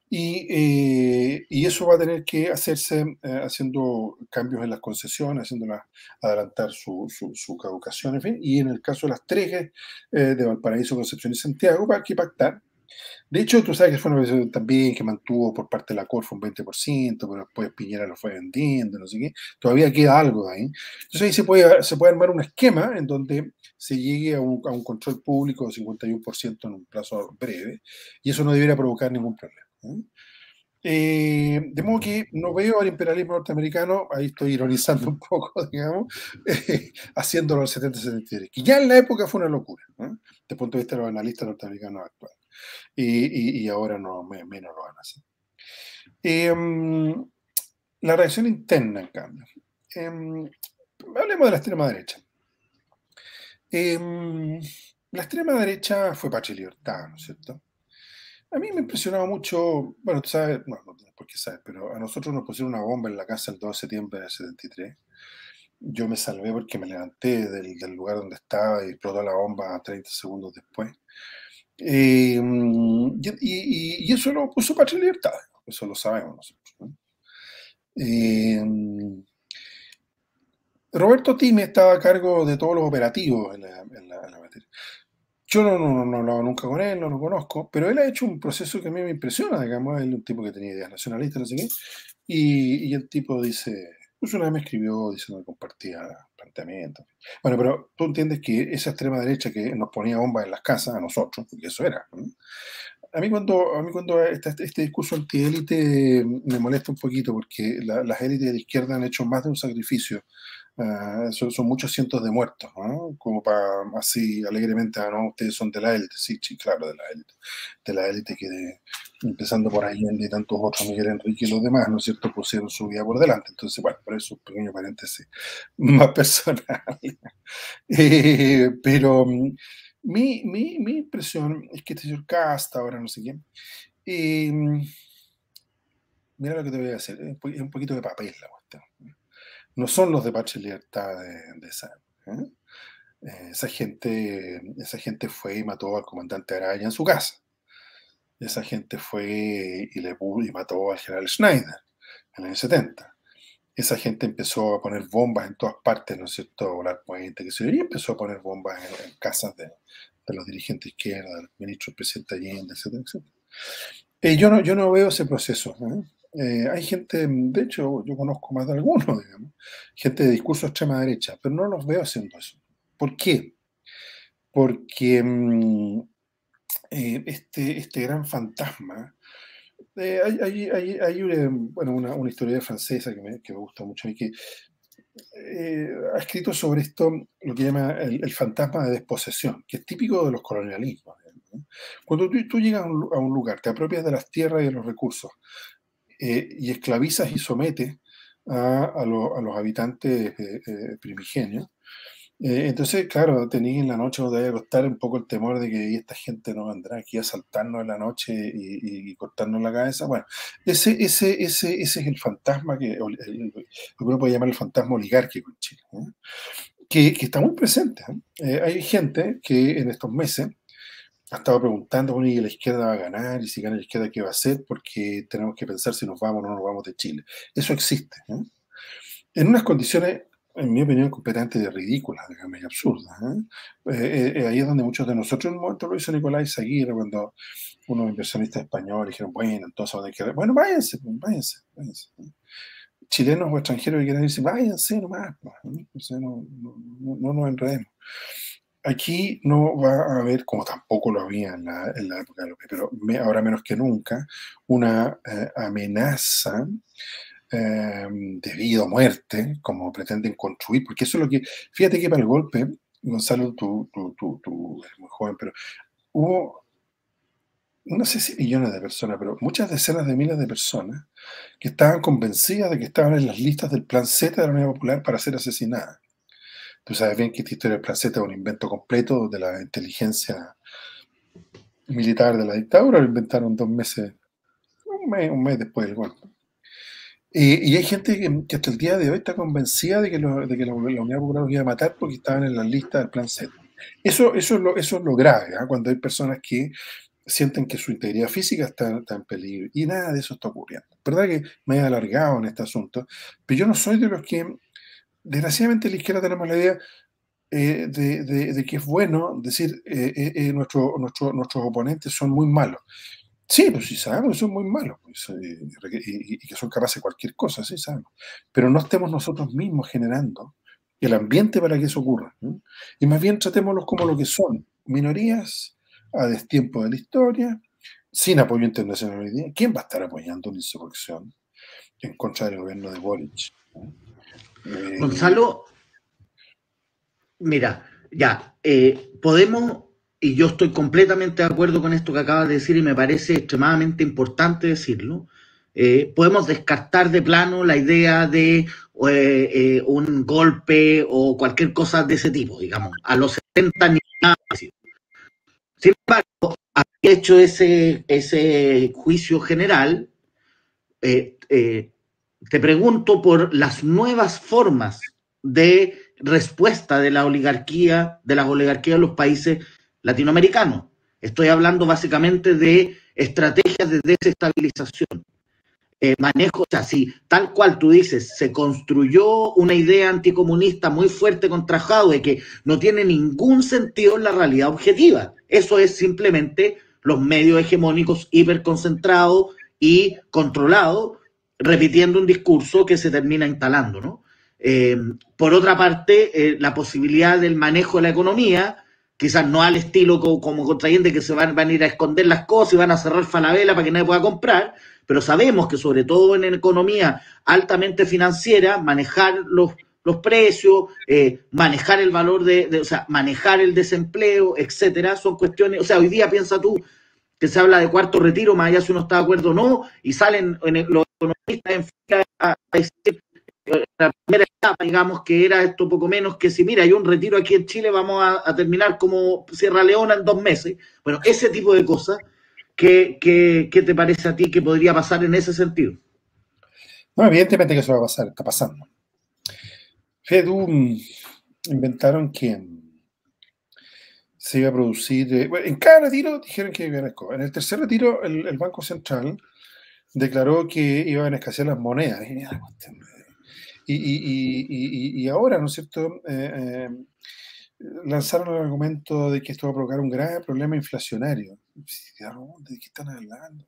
Y eso va a tener que hacerse haciendo cambios en las concesiones, haciéndolas adelantar su caducación, en fin, y en el caso de las tres de Valparaíso, Concepción y Santiago, va a que pactar. De hecho, tú sabes que fue una decisión también que mantuvo por parte de la Corfo un 20%, pero después Piñera lo fue vendiendo, no sé qué. Todavía queda algo de ahí. Entonces ahí se puede armar un esquema en donde se llegue a un control público de 51% en un plazo breve, y eso no debiera provocar ningún problema. De modo que no veo al imperialismo norteamericano, ahí estoy ironizando un poco, digamos, haciéndolo al 70-73, que ya en la época fue una locura, desde el punto de vista de los analistas norteamericanos actuales. Y ahora menos lo van a hacer. La reacción interna, en cambio. Hablemos de la extrema derecha. La extrema derecha fue Patria y Libertad, ¿no es cierto? A mí me impresionaba mucho, bueno, tú sabes, bueno, no tienes por qué sabes, pero a nosotros nos pusieron una bomba en la casa el 2 de septiembre del 73. Yo me salvé porque me levanté del lugar donde estaba y explotó la bomba 30 segundos después. Y eso lo puso Patria y Libertad, eso lo sabemos nosotros, ¿no? Roberto Time estaba a cargo de todos los operativos en la materia. Yo no he hablado nunca con él, no lo conozco, pero él ha hecho un proceso que a mí me impresiona, digamos. Él es un tipo que tenía ideas nacionalistas, no sé qué, y el tipo dice, pues una vez me escribió diciendo que compartía planteamientos. Bueno, pero tú entiendes que esa extrema derecha que nos ponía bombas en las casas a nosotros, porque eso era, ¿no? A mí cuando este discurso antiélite me molesta un poquito, porque las élites de la izquierda han hecho más de un sacrificio. Son muchos cientos de muertos, ¿no? Como para así alegremente, no, ustedes son de la élite, sí, claro, de la élite que empezando por Allende y tantos otros, Miguel Enrique y los demás, ¿no es cierto?, pusieron su vida por delante. Entonces, bueno, por eso un pequeño paréntesis más personal. Pero mi impresión es que este señor Casta, ahora no sé quién, mira lo que te voy a decir, es un poquito de papel la cuestión. No son los de Patria y Libertad de esa época. Esa gente fue y mató al comandante Araya en su casa. Esa gente fue y mató al general Schneider en el año 70. Esa gente empezó a poner bombas en todas partes, ¿no es cierto?, a volar puentes, que se y empezó a poner bombas en casas de los dirigentes de izquierda, del ministro del presidente Allende, etcétera, etcétera. Yo no veo ese proceso. Hay gente, de hecho, yo conozco más de algunos, digamos, gente de discurso extrema derecha, pero no los veo haciendo eso. ¿Por qué? Porque este gran fantasma, hay una historiadora francesa que me gusta mucho y que ha escrito sobre esto, lo que llama el fantasma de desposesión, que es típico de los colonialismos, ¿no? Cuando tú llegas a un lugar, te apropias de las tierras y de los recursos, y esclavizas y sometes a los habitantes primigenios, Entonces, claro, tenéis en la noche donde vaya a costar un poco el temor de que esta gente no vendrá aquí a asaltarnos en la noche y cortarnos la cabeza. Bueno, ese es el fantasma lo que uno puede llamar el fantasma oligárquico en Chile, ¿eh? Que está muy presente, ¿eh? Hay gente que en estos meses ha estado preguntando, bueno, ¿y la izquierda va a ganar? Y si gana la izquierda, ¿qué va a hacer? Porque tenemos que pensar si nos vamos o no nos vamos de Chile. Eso existe, ¿eh? En unas condiciones, en mi opinión, completamente ridículas, digamos, y absurdas, ¿eh? Ahí es donde muchos de nosotros, en un momento lo hizo Nicolás Aguirre, cuando unos inversionistas españoles dijeron, bueno, entonces van a quedar, bueno, váyanse, pues, váyanse, váyanse. Chilenos o extranjeros que quieran decir, váyanse nomás, pues, ¿eh? O sea, no nos enredemos. Aquí no va a haber, como tampoco lo había en la época de López, pero ahora menos que nunca, una amenaza de vida o muerte, como pretenden construir, porque eso es lo que, fíjate que para el golpe, Gonzalo, tú eres muy joven, pero hubo, no sé si millones de personas, pero muchas decenas de miles de personas que estaban convencidas de que estaban en las listas del Plan Z de la Unidad Popular para ser asesinadas. Tú sabes bien que esta historia del Plan Z es un invento completo de la inteligencia militar de la dictadura, lo inventaron 2 meses, un mes después del golpe. Y hay gente que hasta el día de hoy está convencida de que la Unidad Popular los iba a matar porque estaban en la lista del Plan Z. Eso es lo grave, ¿eh? Cuando hay personas que sienten que su integridad física está en peligro. Y nada de eso está ocurriendo. Verdad que me he alargado en este asunto, pero yo no soy de los que, desgraciadamente, en la izquierda tenemos la idea de que es bueno decir nuestros oponentes son muy malos. Sí, pues sí sabemos que son muy malos, pues, y que son capaces de cualquier cosa, sí sabemos. Pero no estemos nosotros mismos generando el ambiente para que eso ocurra, ¿no? Y más bien tratémoslos como lo que son, minorías a destiempo de la historia, sin apoyo internacional hoy día. ¿Quién va a estar apoyando una insurrección en contra del gobierno de Boric, ¿no? Gonzalo, mira, ya, podemos, y yo estoy completamente de acuerdo con esto que acabas de decir y me parece extremadamente importante decirlo, podemos descartar de plano la idea de un golpe o cualquier cosa de ese tipo, digamos, a los 70 ni nada parecido. Sin embargo, había hecho ese juicio general, eh, eh, te pregunto por las nuevas formas de respuesta de las oligarquías de los países latinoamericanos. Estoy hablando básicamente de estrategias de desestabilización. Manejo, o sea, si tal cual tú dices, se construyó una idea anticomunista muy fuerte contra Jadwe que no tiene ningún sentido en la realidad objetiva. Eso es simplemente los medios hegemónicos hiperconcentrados y controlados, repitiendo un discurso que se termina instalando, ¿no? Por otra parte, la posibilidad del manejo de la economía, quizás no al estilo como contrayente que se van a ir a esconder las cosas y van a cerrar Falabella para que nadie pueda comprar, pero sabemos que sobre todo en economía altamente financiera, manejar los precios, manejar el valor o sea, manejar el desempleo, etcétera, son cuestiones, o sea, hoy día piensa tú que se habla de cuarto retiro, más allá si uno está de acuerdo o no, y salen los economistas en fila a decir la primera etapa, digamos, que era esto poco menos que si, mira, hay un retiro aquí en Chile, vamos a terminar como Sierra Leona en 2 meses. Bueno, ese tipo de cosas, ¿qué te parece a ti que podría pasar en ese sentido? No, evidentemente que eso va a pasar, está pasando. FEDU inventaron que se iba a producir, bueno, en cada retiro dijeron que iba a escoger. En el tercer retiro, el Banco Central declaró que iban a escasear las monedas. Y ahora, ¿no es cierto?, lanzaron el argumento de que esto va a provocar un grave problema inflacionario. ¿De qué están hablando?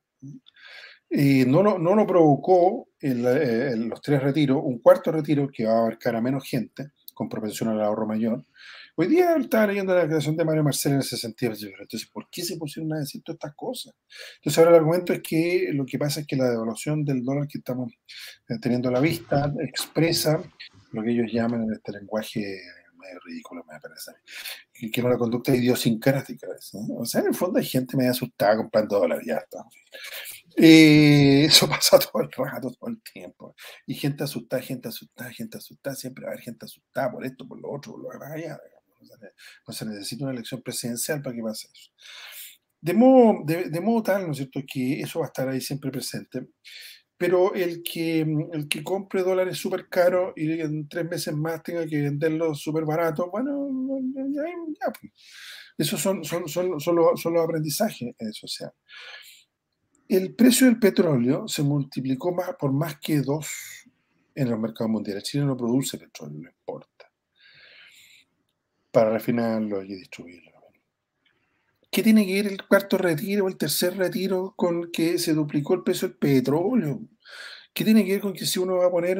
No lo provocó los 3 retiros, un cuarto retiro que va a abarcar a menos gente, con propensión al ahorro mayor. Hoy día estaba leyendo la declaración de Mario Marcel en ese sentido. Entonces, ¿por qué se pusieron a decir todas estas cosas? Entonces, ahora el argumento es que lo que pasa es que la devaluación del dólar que estamos teniendo a la vista expresa lo que ellos llaman en este lenguaje medio ridículo, me parece, que es una conducta idiosincrática, ¿no? O sea, en el fondo hay gente medio asustada comprando dólares, ya está. Eso pasa todo el rato, todo el tiempo. Y gente asustada, siempre va a haber gente asustada por esto, por lo otro, por lo demás allá. No se necesita una elección presidencial para que pase eso. De modo tal, ¿no es cierto?, que eso va a estar ahí siempre presente. Pero el que compre dólares súper caros y en 3 meses más tenga que venderlos súper baratos, bueno, ya, pues. Esos son los aprendizajes sociales. El precio del petróleo se multiplicó por más que 2 en los mercados mundiales. Chile no produce petróleo, lo importa para refinarlo y distribuirlo. ¿Qué tiene que ver el cuarto retiro o el tercer retiro con que se duplicó el precio del petróleo? ¿Qué tiene que ver con que si uno va a poner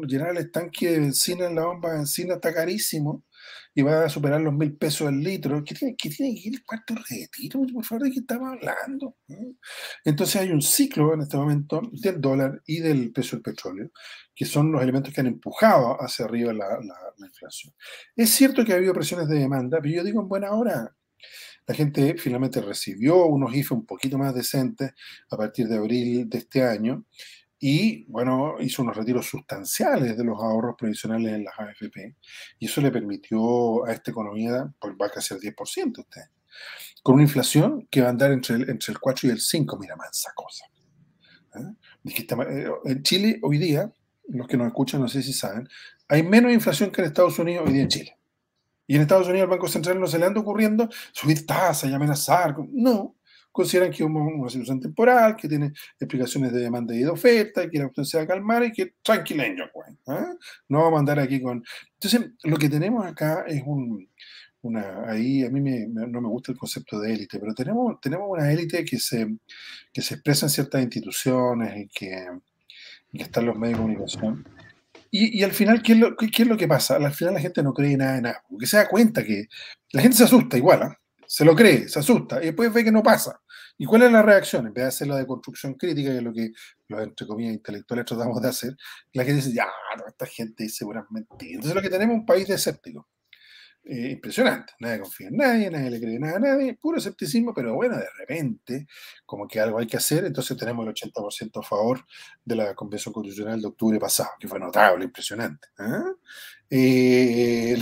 llenar el estanque de benzina en la bomba de benzina está carísimo y va a superar los 1.000 pesos el litro? ¿Qué tiene que ver el cuarto retiro? Por favor, ¿de qué estamos hablando? Entonces hay un ciclo en este momento del dólar y del precio del petróleo, que son los elementos que han empujado hacia arriba la inflación. Es cierto que ha habido presiones de demanda, pero yo digo en buena hora. La gente finalmente recibió unos IFE un poquito más decentes a partir de abril de este año y, bueno, hizo unos retiros sustanciales de los ahorros previsionales en las AFP y eso le permitió a esta economía, pues va a crecer 10% usted, con una inflación que va a andar entre el 4 y el 5, mira, mansa cosa. En Chile hoy día, los que nos escuchan no sé si saben, hay menos inflación que en Estados Unidos hoy día en Chile. Y en Estados Unidos el Banco Central no se le anda ocurriendo subir tasas y amenazar. No, consideran que es una situación temporal, que tiene explicaciones de demanda y de oferta, que la cuestión se va a calmar y que tranquileño, pues. No vamos a andar aquí con... Entonces, lo que tenemos acá es ahí a mí no me gusta el concepto de élite, pero tenemos una élite que se expresa en ciertas instituciones y que están los medios de comunicación. Y al final, ¿qué es lo que pasa? Al final la gente no cree nada de nada, porque se da cuenta que la gente se asusta igual, ¿eh? Se lo cree, se asusta, y después ve que no pasa. ¿Y cuál es la reacción? En vez de hacer la deconstrucción crítica, que es lo que los, entre comillas, intelectuales tratamos de hacer, la gente dice, ya, no, esta gente dice buenas mentiras. Entonces lo que tenemos es un país de escépticos. Impresionante, nadie confía en nadie, nadie le cree nada a nadie, puro escepticismo, pero bueno, de repente, como que algo hay que hacer, entonces tenemos el 80% a favor de la Convención Constitucional de octubre pasado, que fue notable, impresionante. La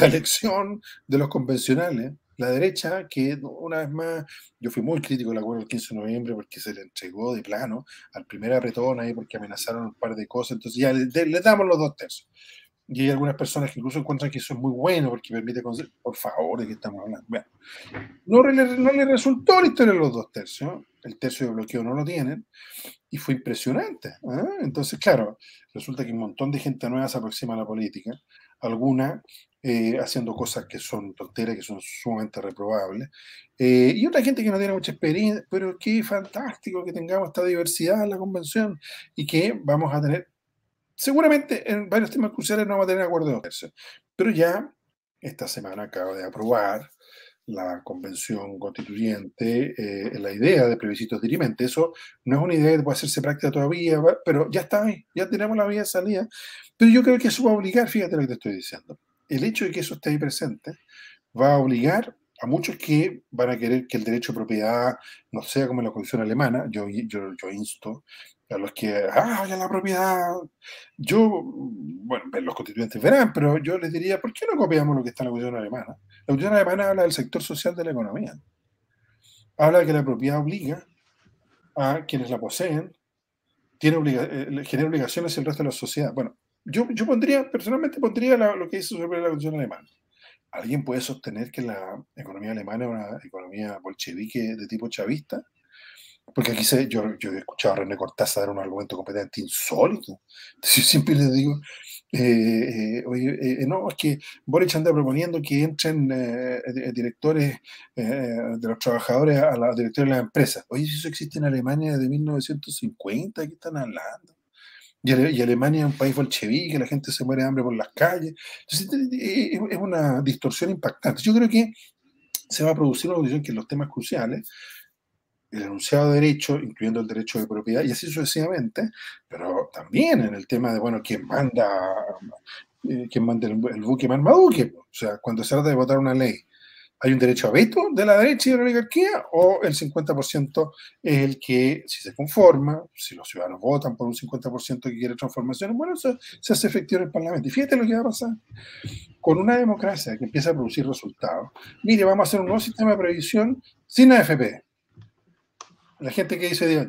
elección de los convencionales, la derecha, que una vez más, yo fui muy crítico del acuerdo del 15 de noviembre porque se le entregó de plano al primer apretón ahí porque amenazaron un par de cosas, entonces ya le damos los 2 tercios. Y hay algunas personas que incluso encuentran que eso es muy bueno porque permite conseguir, por favor, ¿de qué estamos hablando? Bueno, no le resultó la historia de los 2 tercios, el tercio de bloqueo no lo tienen, y fue impresionante. Entonces, claro, resulta que un montón de gente nueva se aproxima a la política, algunas haciendo cosas que son tonteras, que son sumamente reprobables, y otra gente que no tiene mucha experiencia, pero qué fantástico que tengamos esta diversidad en la convención y que vamos a tener. Seguramente en varios temas cruciales no vamos a tener acuerdo de 2 tercios, pero ya esta semana acaba de aprobar la convención constituyente la idea de plebiscitos dirimente. Eso no es una idea que puede hacerse práctica todavía, pero ya está ahí, ya tenemos la vía de salida. Pero yo creo que eso va a obligar, fíjate lo que te estoy diciendo, el hecho de que eso esté ahí presente va a obligar a muchos que van a querer que el derecho de propiedad no sea como en la Constitución alemana. Yo insto a los que, la propiedad. Bueno, los constituyentes verán, pero yo les diría, ¿por qué no copiamos lo que está en la Constitución alemana? La Constitución alemana habla del sector social de la economía. Habla de que la propiedad obliga a quienes la poseen, genera obligaciones hacia el resto de la sociedad. Bueno, yo personalmente pondría lo que dice sobre la Constitución alemana. ¿Alguien puede sostener que la economía alemana es una economía bolchevique de tipo chavista? Porque aquí yo he escuchado a René Cortázar dar un argumento completamente insólito. Entonces, yo siempre les digo, no, es que Boric anda proponiendo que entren directores de los trabajadores a la directores de las empresas. Oye, si eso existe en Alemania desde 1950, ¿de qué están hablando? Y Alemania es un país bolchevique, la gente se muere de hambre por las calles. Entonces, es una distorsión impactante. Yo creo que se va a producir una condición que en los temas cruciales, el enunciado de derecho, incluyendo el derecho de propiedad, y así sucesivamente, pero también en el tema de, bueno, quién manda el buque Marmaduke. O sea, cuando se trata de votar una ley ¿Hay un derecho a veto de la derecha y de la oligarquía? ¿O el 50% es el que, si se conforma, si los ciudadanos votan por un 50% que quiere transformaciones, bueno, eso se hace efectivo en el Parlamento? Y fíjate lo que va a pasar con una democracia que empieza a producir resultados. Mire, vamos a hacer un nuevo sistema de previsión sin AFP. La gente que dice,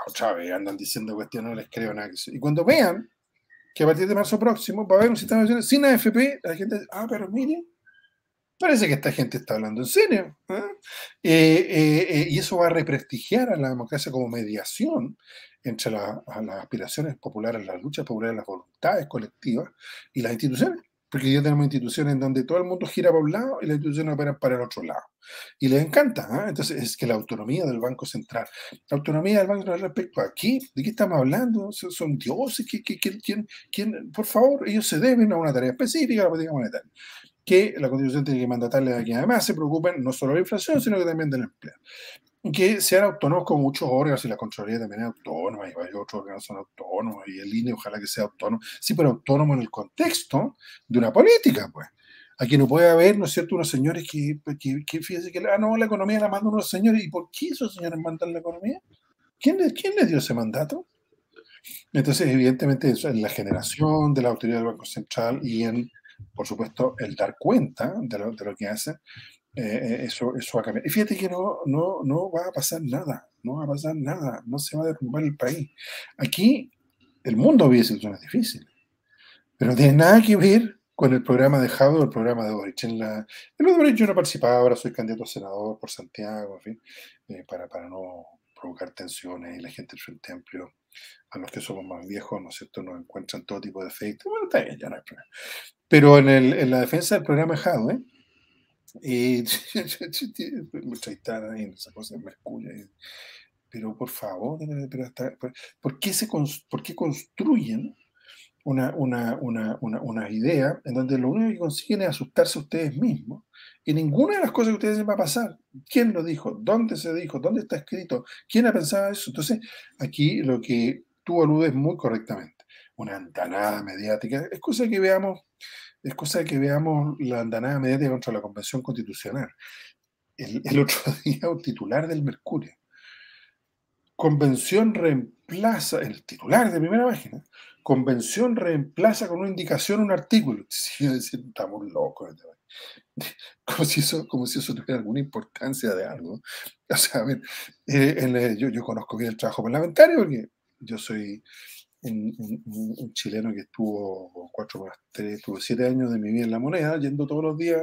otra vez andan diciendo cuestiones, no les creo nada. Y cuando vean que a partir de marzo próximo va a haber un sistema de previsión sin AFP, la gente dice, pero mire, parece que esta gente está hablando en serio. Y eso va a represtigiar a la democracia como mediación entre las aspiraciones populares, las luchas populares, las voluntades colectivas y las instituciones. Porque ya tenemos instituciones en donde todo el mundo gira para un lado y las instituciones operan para el otro lado. Y les encanta. Entonces, es que la autonomía del Banco Central, la autonomía del Banco Central respecto a aquí, ¿de qué estamos hablando? ¿Son dioses? ¿Quién? Por favor, ellos se deben a una tarea específica, la política monetaria, que la Constitución tiene que mandatarle a quien además se preocupen no solo de la inflación, sino que también del empleo. Que sean autónomos con muchos órganos, y la Contraloría también es autónoma, y varios otros órganos son autónomos, y el INE ojalá que sea autónomo, sí, pero autónomo en el contexto de una política, pues. Aquí no puede haber, ¿no es cierto?, unos señores que fíjense que, no, la economía la mandan unos señores, ¿y por qué esos señores mandan la economía? ¿Quién les dio ese mandato? Entonces, evidentemente, eso es la generación de la autoridad del Banco Central y por supuesto, el dar cuenta de lo que hacen. Eso va a cambiar. Y fíjate que no va a pasar nada, no va a pasar nada, no se va a derrumbar el país. Aquí el mundo vive situaciones difíciles, pero no tiene nada que ver con el programa de Jadwe o el programa de Boric. En el de Boric yo no participaba, ahora soy candidato a senador por Santiago, en fin, para no provocar tensiones y la gente del Frente Amplio, a los que somos más viejos, ¿no es cierto?, nos encuentran todo tipo de efectos. Bueno, está bien, ya no hay problema. Pero en la defensa del programa de Jadwe, Chaitana ahí, esa cosa de Mercurio. Pero por favor, ¿por qué construyen una idea en donde lo único que consiguen es asustarse a ustedes mismos? Y ninguna de las cosas que ustedes dicen va a pasar. ¿Quién lo dijo? ¿Dónde se dijo? ¿Dónde está escrito? ¿Quién ha pensado eso? Entonces, aquí lo que tú aludes muy correctamente, una andanada mediática, es cosa que veamos la andanada mediática contra la Convención Constitucional. El otro día, un titular del Mercurio. Convención reemplaza, el titular de primera página, Convención reemplaza con una indicación un artículo. Sí, estamos locos. Como si eso tuviera alguna importancia de algo. O sea, a ver, yo conozco bien el trabajo parlamentario porque yo soy un chileno que estuvo 7 años de mi vida en La Moneda, yendo todos los días,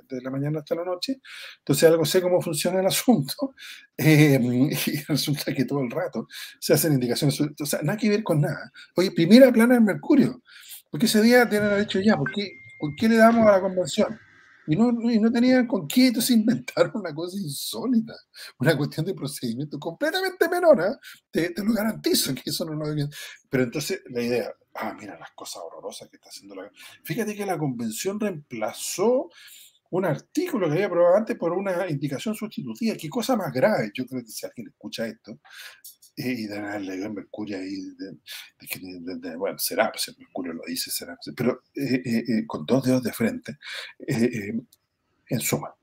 de la mañana hasta la noche. Entonces algo sé cómo funciona el asunto, y resulta que todo el rato se hacen indicaciones, o sea, nada que ver con nada. Oye, primera plana del Mercurio, porque ese día tienen dicho ya, ¿por qué le damos a la convención? Y no tenían con qué, entonces inventaron una cosa insólita, una cuestión de procedimiento completamente menor, te lo garantizo que eso no lo habían. Pero entonces la idea, mira las cosas horrorosas que está haciendo Fíjate que la convención reemplazó un artículo que había aprobado antes por una indicación sustitutiva. Qué cosa más grave. Yo creo que si alguien escucha esto, y de haber leído en Mercurio ahí, bueno, será, pues el Mercurio lo dice, será, pero con 2 dedos de frente, en suma,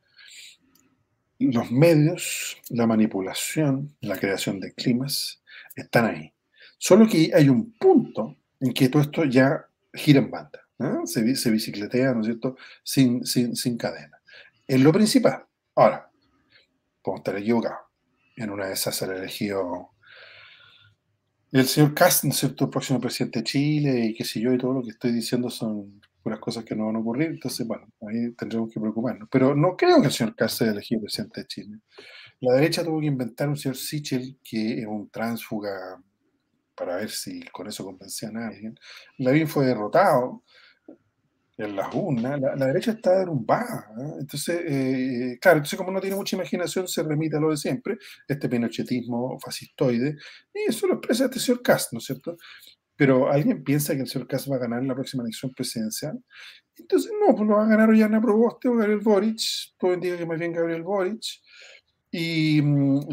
los medios, la manipulación, la creación de climas, están ahí. Solo que hay un punto en que todo esto ya gira en banda, ¿no? Se bicicletea, ¿no es cierto?, sin cadena. Es lo principal. Ahora, podemos estar equivocados. En una de esas se ha elegido el señor Kast, ¿no es cierto?, el próximo presidente de Chile, y qué sé yo, y todo lo que estoy diciendo son puras cosas que no van a ocurrir. Entonces, bueno, ahí tendremos que preocuparnos. Pero no creo que el señor Kast sea elegido presidente de Chile. La derecha tuvo que inventar un señor Sichel, que es un tránsfuga, para ver si con eso convencían a alguien. Lavín fue derrotado en las urnas. La derecha está derrumbada, ¿eh? Entonces, claro, entonces como no tiene mucha imaginación, se remite a lo de siempre, este pinochetismo fascistoide, y eso lo expresa este señor Kast, ¿no es cierto? Pero ¿alguien piensa que el señor Kast va a ganar en la próxima elección presidencial? Entonces, no, pues lo va a ganar Ollanta Proboste o Gabriel Boric. Todo indica que más bien Gabriel Boric. Y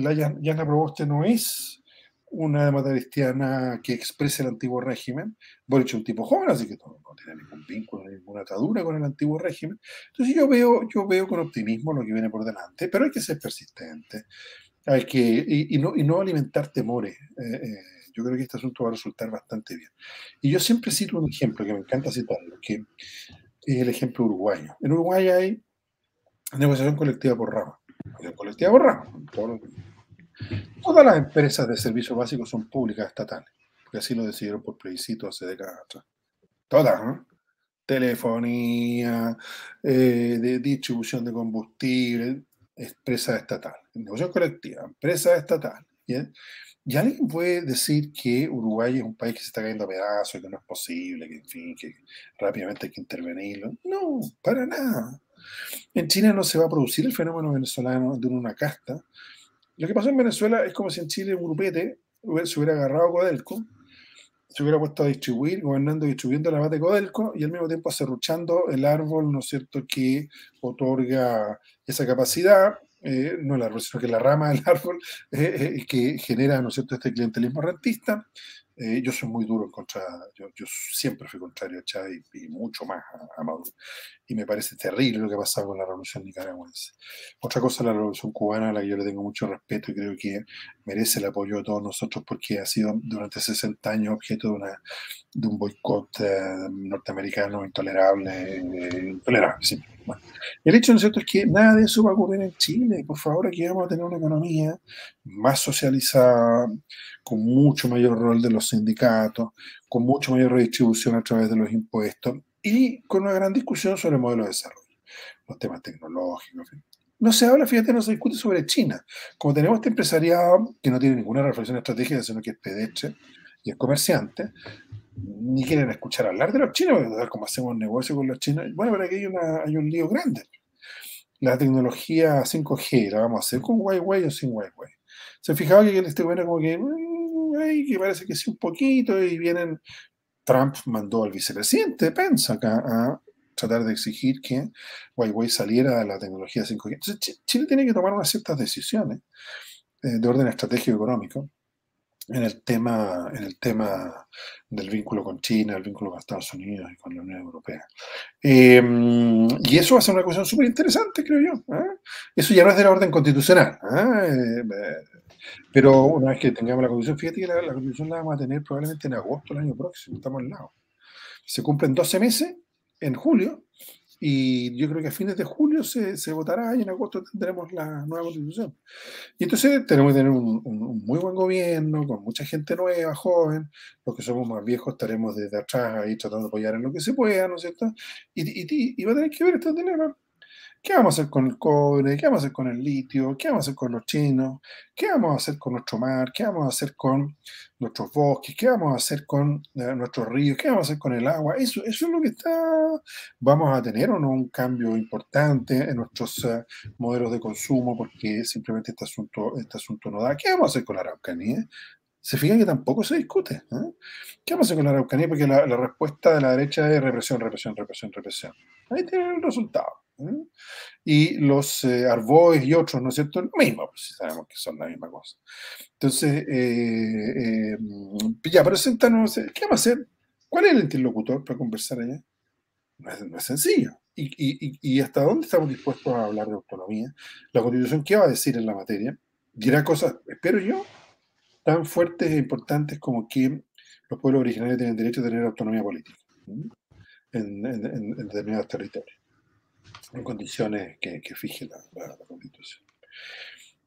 la Ollanta Proboste no es una demócrata cristiana que exprese el antiguo régimen. Boric es un tipo joven, así que no tiene ningún vínculo, ninguna atadura con el antiguo régimen. Entonces yo veo con optimismo lo que viene por delante, pero hay que ser persistente, hay que, y no alimentar temores. Yo creo que este asunto va a resultar bastante bien. Y yo siempre cito un ejemplo que me encanta citarlo, que es el ejemplo uruguayo. En Uruguay hay negociación colectiva por rama. Negociación colectiva por rama. Todas las empresas de servicios básicos son públicas estatales, porque así lo decidieron por plebiscito hace décadas atrás. Todas, ¿no? Telefonía, de distribución de combustible, empresa estatal. Negociación colectiva, empresa estatal. ¿Bien? Y alguien puede decir que Uruguay es un país que se está cayendo a pedazos, que no es posible, que en fin, que rápidamente hay que intervenirlo. No, para nada. En China no se va a producir el fenómeno venezolano de una casta. Lo que pasó en Venezuela es como si en Chile un grupete se hubiera agarrado a Codelco, se hubiera puesto a distribuir, gobernando y distribuyendo la base de Codelco y al mismo tiempo aserruchando el árbol, ¿no es cierto?, que otorga esa capacidad, no el árbol, sino que la rama del árbol que genera, ¿no es cierto?, este clientelismo rentista. Yo soy muy duro en contra, yo siempre fui contrario a Chávez y mucho más a Maduro. Y me parece terrible lo que ha pasado con la revolución nicaragüense. Otra cosa, la revolución cubana, a la que yo le tengo mucho respeto y creo que merece el apoyo de todos nosotros porque ha sido durante 60 años objeto de un boicot norteamericano intolerable, sí. Bueno, el hecho, ¿no es cierto?, es que nada de eso va a ocurrir en Chile. Por favor, aquí vamos a tener una economía más socializada, con mucho mayor rol de los sindicatos, con mucho mayor redistribución a través de los impuestos y con una gran discusión sobre el modelo de desarrollo, los temas tecnológicos. En fin. No se habla, fíjate, no se discute sobre China. Como tenemos este empresariado que no tiene ninguna reflexión estratégica, sino que es pedestre y es comerciante, ni quieren escuchar hablar de los chinos, como hacemos negocio con los chinos. Bueno, pero aquí hay un lío grande. La tecnología 5G la vamos a hacer con Huawei o sin Huawei. Se fijaba que este bueno como que parece que sí un poquito y vienen. Trump mandó al vicepresidente Pence acá a tratar de exigir que Huawei saliera de la tecnología 5G. Entonces Chile tiene que tomar unas ciertas decisiones de orden estratégico económico en el tema del vínculo con China, el vínculo con Estados Unidos y con la Unión Europea. Y eso va a ser una cuestión súper interesante, creo yo. Eso ya no es de la orden constitucional. Pero una vez que tengamos la constitución, fíjate que la constitución la vamos a tener probablemente en agosto del año próximo, estamos al lado. Se cumplen 12 meses en julio y yo creo que a fines de julio se votará y en agosto tendremos la nueva constitución. Y entonces tenemos que tener un muy buen gobierno, con mucha gente nueva, joven. Los que somos más viejos estaremos desde atrás ahí tratando de apoyar en lo que se pueda, ¿no es cierto? Y va a tener que ver estos dilemas. ¿Qué vamos a hacer con el cobre? ¿Qué vamos a hacer con el litio? ¿Qué vamos a hacer con los chinos? ¿Qué vamos a hacer con nuestro mar? ¿Qué vamos a hacer con nuestros bosques? ¿Qué vamos a hacer con nuestros ríos? ¿Qué vamos a hacer con el agua? Eso es lo que está. Vamos a tener o no un cambio importante en nuestros modelos de consumo porque simplemente este asunto no da. ¿Qué vamos a hacer con la Araucanía? Se fijan que tampoco se discute. ¿Qué vamos a hacer con la Araucanía? Porque la respuesta de la derecha es represión, represión, represión, represión. Ahí tienen el resultado. Y los Arboes y otros, ¿no es cierto? Lo mismo, pues sabemos que son la misma cosa. Entonces, ya, preséntanos, ¿qué vamos a hacer? ¿Cuál es el interlocutor para conversar allá? No es sencillo. ¿Y hasta dónde estamos dispuestos a hablar de autonomía? ¿La Constitución qué va a decir en la materia? Dirá cosas, espero yo, tan fuertes e importantes como que los pueblos originarios tienen derecho a tener autonomía política en determinados territorios, en condiciones que fije la Constitución.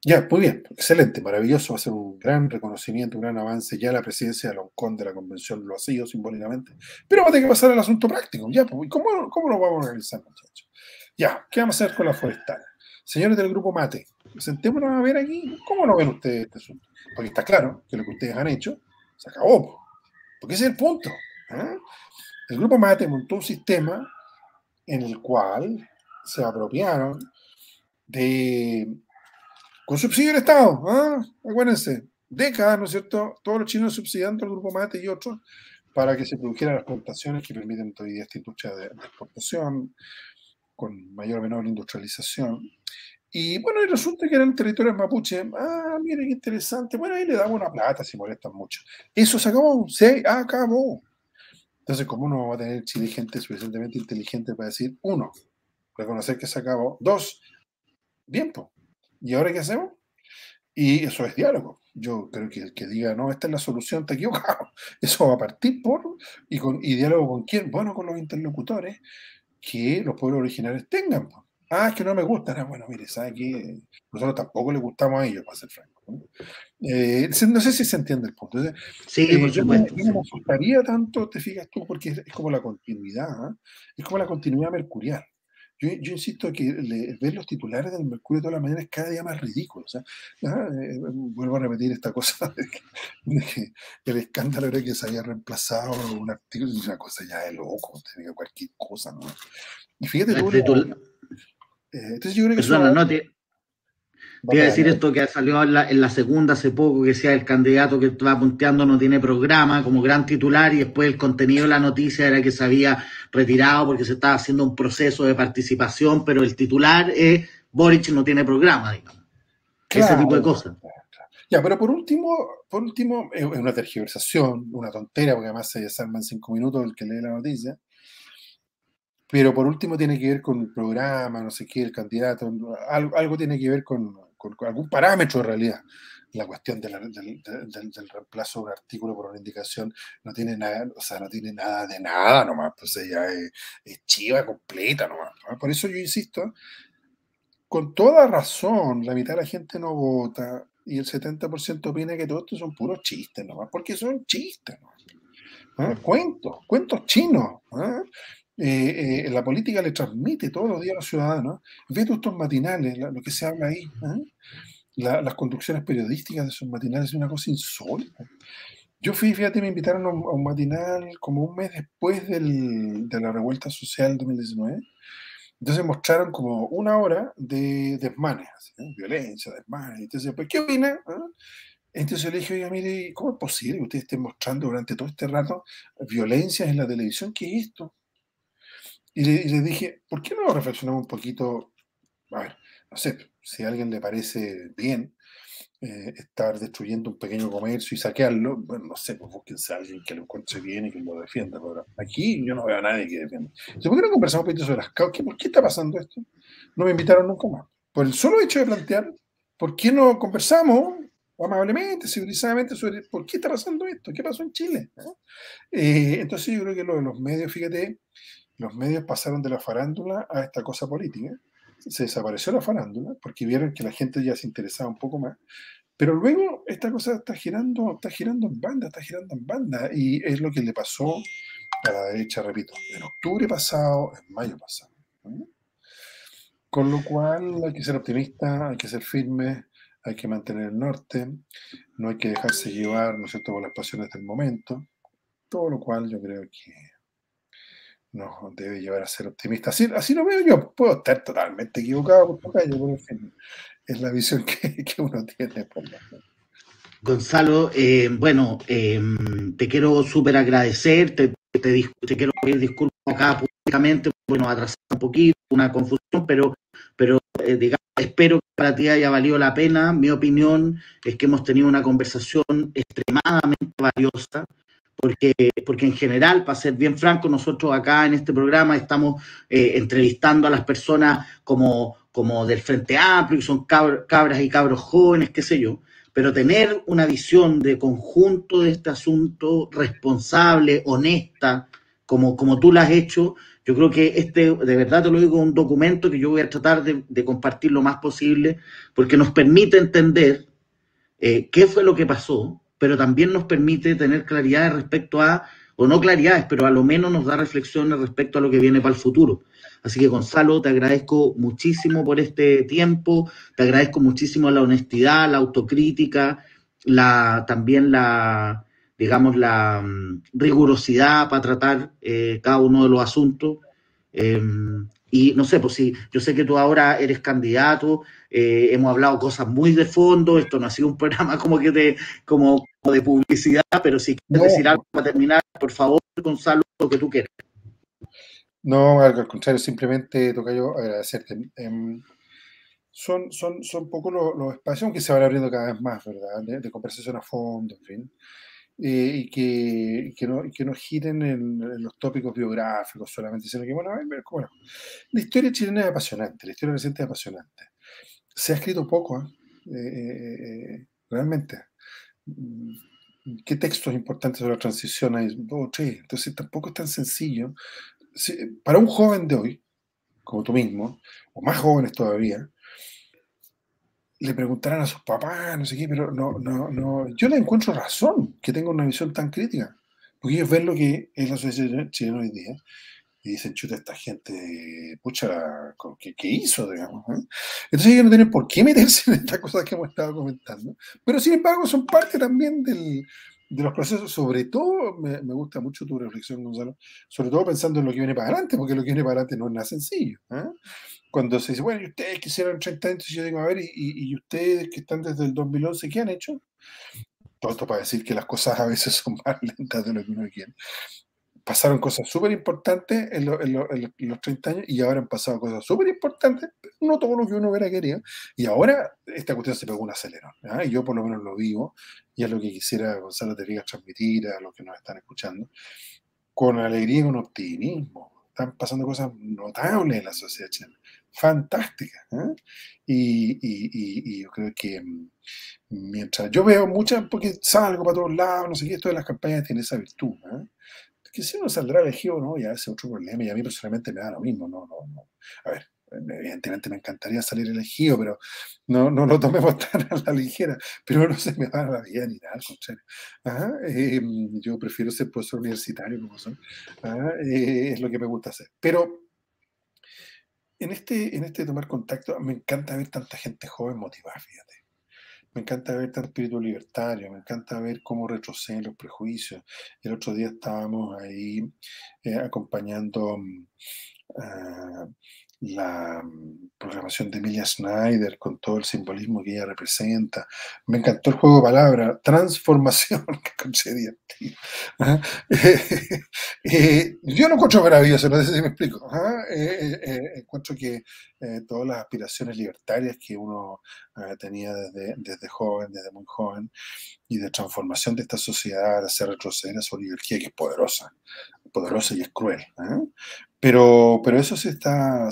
Ya, muy bien, excelente, maravilloso, va a ser un gran reconocimiento, un gran avance. Ya la presidencia de Loncón de la Convención lo ha sido simbólicamente, pero va a tener que pasar al asunto práctico. Ya, pues, ¿cómo lo vamos a organizar, muchachos? Ya, ¿qué vamos a hacer con la forestal? Señores del grupo Mate, sentémonos a ver aquí, ¿cómo lo ven ustedes este asunto? Porque está claro que lo que ustedes han hecho se acabó, porque ese es el punto. El grupo Mate montó un sistema en el cual se apropiaron con subsidio del Estado, acuérdense, décadas, ¿no es cierto?, todos los chinos subsidiando al grupo Mate y otros para que se produjeran las plantaciones que permiten todavía esta industria de exportación con mayor o menor industrialización. Y bueno, y resulta que eran territorios mapuche. Ah, mire qué interesante. Bueno, ahí le damos una plata si molestan mucho. Eso se acabó, se acabó. Entonces, ¿cómo no va a tener Chile gente suficientemente inteligente para decir, uno, reconocer que se acabó, dos, bien, pues, ¿y ahora qué hacemos? Y eso es diálogo. Yo creo que el que diga, no, esta es la solución, está equivocado. Eso va a partir por, y diálogo con quién, bueno, con los interlocutores que los pueblos originarios tengan. Po. Ah, es que no me gustan. Ah, bueno, mire, ¿sabe qué? Nosotros tampoco les gustamos a ellos, para ser franco. ¿No? No sé si se entiende el punto. Entonces, Sí, por yo no supuesto. me asustaría tanto, te fijas tú, porque es como la continuidad, ¿eh? Es como la continuidad mercurial. Yo insisto que ver los titulares del Mercurio de todas las maneras es cada día más ridículo. O sea, vuelvo a repetir esta cosa de que el escándalo era que se había reemplazado un artículo, y una cosa ya de loco, te digo cualquier cosa, ¿no? Y fíjate tú, entonces yo creo que eso Perdona, no, va te iba a para decir adelante. esto que salió en la segunda hace poco, que decía el candidato que estaba punteando no tiene programa como gran titular, y después el contenido de la noticia era que se había retirado porque se estaba haciendo un proceso de participación, pero el titular es Boric no tiene programa, digamos. Ese tipo de Claro, cosas. ya, pero por último, es una tergiversación, una tontera, porque además se desarma en 5 minutos el que lee la noticia. Pero por último tiene que ver con el programa, no sé qué, el candidato, algo tiene que ver con algún parámetro en realidad. La cuestión del reemplazo de un artículo por una indicación no tiene nada, o sea, no tiene nada de nada nomás, pues ella es chiva completa nomás, ¿no? Por eso yo insisto, con toda razón, la mitad de la gente no vota y el 70% opina que todo esto son puros chistes nomás, porque son chistes nomás. ¿Ah? Cuentos chinos. ¿Ah? La política le transmite todos los días a los ciudadanos. Ve todos estos matinales, lo que se habla ahí. ¿Ah? Las conducciones periodísticas de esos matinales es una cosa insólita. Yo fíjate, me invitaron a un matinal como un mes después de la revuelta social 2019. Entonces mostraron como una hora de desmanes, así, ¿no? Violencia, desmanes. Entonces, pues, ¿qué opina? ¿Ah? Entonces yo le dije, oiga, mire, ¿cómo es posible que ustedes estén mostrando durante todo este rato violencia en la televisión? ¿Qué es esto? Y le dije, ¿por qué no reflexionamos un poquito? A ver, no sé, si a alguien le parece bien estar destruyendo un pequeño comercio y saquearlo, bueno, no sé, pues búsquense a alguien que lo encuentre bien y que lo defienda. Pero aquí yo no veo a nadie que defienda. Entonces, ¿por qué no conversamos un poquito sobre las causas? ¿Por qué está pasando esto? No me invitaron nunca más. Por el solo hecho de plantear, ¿por qué no conversamos amablemente, civilizadamente, sobre por qué está pasando esto? ¿Qué pasó en Chile? Entonces yo creo que lo de los medios, fíjate, los medios pasaron de la farándula a esta cosa política. Se desapareció la farándula porque vieron que la gente ya se interesaba un poco más. Pero luego esta cosa está girando en banda, y es lo que le pasó a la derecha, repito, en octubre pasado, en mayo pasado. ¿No? Con lo cual hay que ser optimista, hay que ser firme, hay que mantener el norte, no hay que dejarse llevar, ¿no es cierto?, por las pasiones del momento, todo lo cual yo creo que nos debe llevar a ser optimistas. Así lo veo yo, puedo estar totalmente equivocado, pero en fin, es la visión que uno tiene por la gente. Gonzalo, bueno, te quiero súper agradecer, te quiero pedir disculpas acá públicamente, bueno, atrasar un poquito, una confusión, pero digamos, espero que para ti haya valido la pena. Mi opinión es que hemos tenido una conversación extremadamente valiosa, porque en general, para ser bien franco, nosotros acá en este programa estamos entrevistando a las personas como del Frente Amplio, que son cabras y cabros jóvenes, qué sé yo, pero tener una visión de conjunto de este asunto responsable, honesta, como tú la has hecho, yo creo que de verdad te lo digo, un documento que yo voy a tratar de compartir lo más posible, porque nos permite entender qué fue lo que pasó, pero también nos permite tener claridad respecto a, o no claridades, pero a lo menos nos da reflexiones respecto a lo que viene para el futuro. Así que Gonzalo, te agradezco muchísimo por este tiempo, te agradezco muchísimo la honestidad, la autocrítica, también digamos, la rigurosidad para tratar cada uno de los asuntos. Y no sé, pues sí, yo sé que tú ahora eres candidato, hemos hablado cosas muy de fondo, esto no ha sido un programa como de publicidad, pero si quieres decir algo No, para terminar, por favor, Gonzalo, lo que tú quieras. no, al contrario, simplemente, tocayo, agradecerte. son pocos los espacios, aunque se van abriendo cada vez más, ¿verdad? De conversación a fondo, en fin. Y que no giren en los tópicos biográficos solamente, sino que, bueno, a ver, bueno, la historia chilena es apasionante, la historia reciente es apasionante. Se ha escrito poco, realmente. ¿Qué textos importantes sobre la transición hay? 2 o 3. Entonces tampoco es tan sencillo. Para un joven de hoy, como tú mismo, o más jóvenes todavía, le preguntarán a sus papás, no sé qué, pero no, yo le encuentro razón que tenga una visión tan crítica, porque ellos ven lo que es la sociedad chilena hoy día y dicen, chuta, esta gente, pucha, ¿qué hizo, digamos? Entonces ellos no tienen por qué meterse en estas cosas que hemos estado comentando, pero sin embargo son parte también de los procesos. Sobre todo, me gusta mucho tu reflexión, Gonzalo, sobre todo pensando en lo que viene para adelante, porque lo que viene para adelante no es nada sencillo. Cuando se dice, bueno, y ustedes quisieron 30 años, yo digo, a ver, y ustedes que están desde el 2011, ¿qué han hecho? Todo esto para decir que las cosas a veces son más lentas de lo que uno quiere. Pasaron cosas súper importantes en los 30 años y ahora han pasado cosas súper importantes, pero no todo lo que uno hubiera querido. Y ahora esta cuestión se pegó un acelerón. Y yo por lo menos lo vivo y es lo que quisiera, Gonzalo, te diga, transmitir a los que nos están escuchando, con alegría y con optimismo. Están pasando cosas notables en la sociedad chilena, fantásticas. Y yo creo que mientras yo veo muchas, porque salgo para todos lados, no sé qué, esto de las campañas tiene esa virtud. Que si uno saldrá elegido o no, ya ese es otro problema, y a mí personalmente me da lo mismo. No. A ver, evidentemente me encantaría salir elegido, pero no lo tomemos tan a la ligera, pero no se me va a la vida ni nada, al contrario. Yo prefiero ser profesor universitario, como son. Es lo que me gusta hacer. Pero en este tomar contacto, me encanta ver tanta gente joven motivada, fíjate. Me encanta ver tanto espíritu libertario, me encanta ver cómo retroceden los prejuicios. El otro día estábamos ahí acompañando la programación de Emilia Schneider con todo el simbolismo que ella representa. Me encantó el juego de palabras, transformación, que encontré divertido. Yo lo encuentro maravilloso, no sé si me explico. Encuentro que todas las aspiraciones libertarias que uno tenía desde joven, desde muy joven, y de transformación de esta sociedad, de hacer retroceder a su oligarquía, que es poderosa y es cruel. Pero eso se está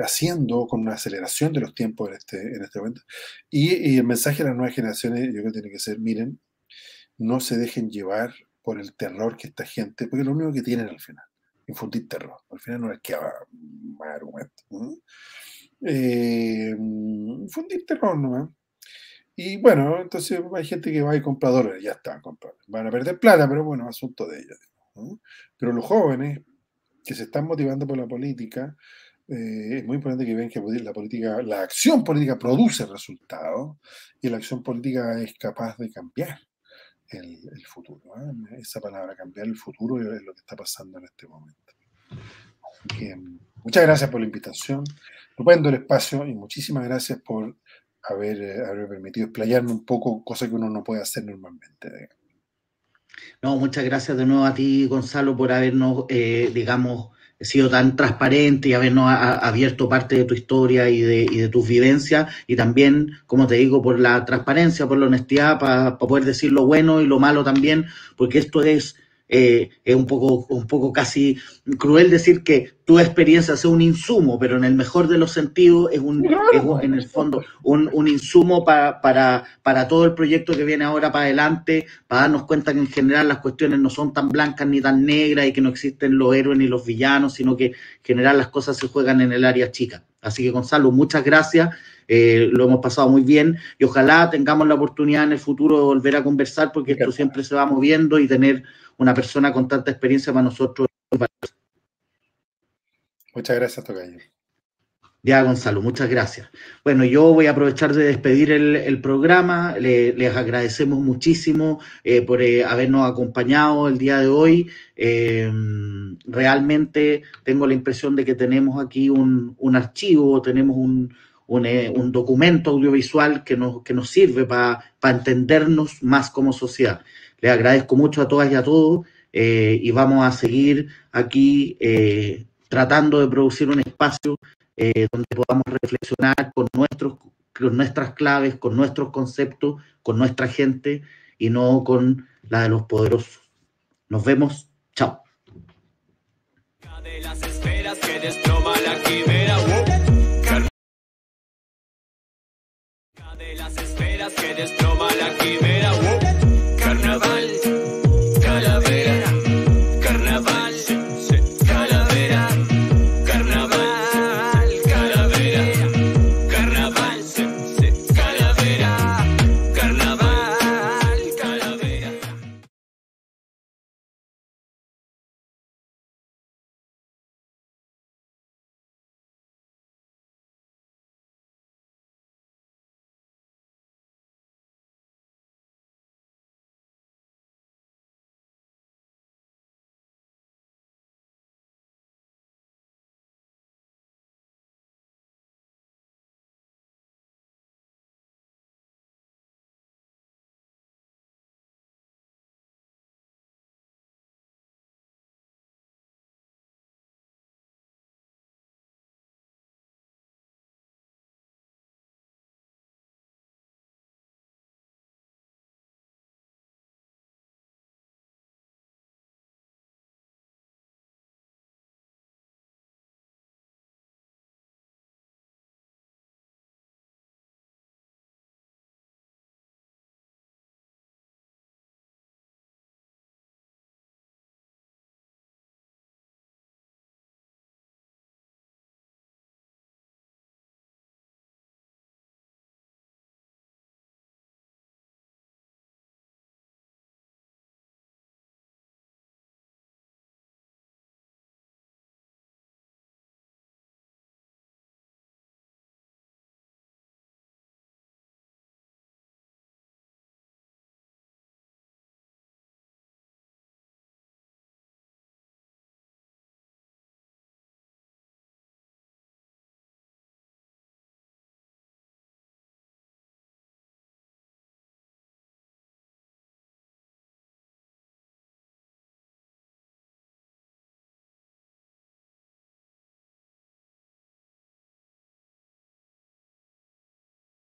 haciendo con una aceleración de los tiempos en este momento. Y el mensaje a las nuevas generaciones, yo creo que tiene que ser, miren, no se dejen llevar por el terror que esta gente, porque es lo único que tienen al final, infundir terror. Al final no les queda más argumento. Infundir terror nomás. Y bueno, entonces hay gente que va y compra dólares, ya está, comprando. Van a perder plata, pero bueno, asunto de ellos. Pero los jóvenes que se están motivando por la política, es muy importante que vean que la acción política produce resultados y la acción política es capaz de cambiar el futuro. Esa palabra, cambiar el futuro, es lo que está pasando en este momento. Así que, muchas gracias por la invitación, estupendo el espacio y muchísimas gracias por haber permitido explayarme un poco, cosa que uno no puede hacer normalmente. No, muchas gracias de nuevo a ti, Gonzalo, por habernos, digamos, sido tan transparente y habernos abierto parte de tu historia y de tus vivencias, y también, como te digo, por la transparencia, por la honestidad, para poder decir lo bueno y lo malo también, porque esto es un poco casi cruel decir que tu experiencia sea un insumo, pero en el mejor de los sentidos es en el fondo un insumo para todo el proyecto que viene ahora para adelante, para darnos cuenta que en general las cuestiones no son tan blancas ni tan negras y que no existen los héroes ni los villanos, sino que en general las cosas se juegan en el área chica. Así que, Gonzalo, muchas gracias. Lo hemos pasado muy bien y ojalá tengamos la oportunidad en el futuro de volver a conversar, porque esto siempre se va moviendo y tener una persona con tanta experiencia para nosotros. Muchas gracias, tocayo. Ya, Gonzalo, muchas gracias. Bueno, yo voy a aprovechar de despedir el programa. Les agradecemos muchísimo por habernos acompañado el día de hoy. Realmente tengo la impresión de que tenemos aquí un archivo, tenemos un documento audiovisual que nos sirve para entendernos más como sociedad. Les agradezco mucho a todas y a todos y vamos a seguir aquí tratando de producir un espacio donde podamos reflexionar con nuestras claves, con nuestros conceptos, con nuestra gente y no con la de los poderosos. Nos vemos. Chao. De las esferas que desploma la quimera. De las esferas que desploma la quimera.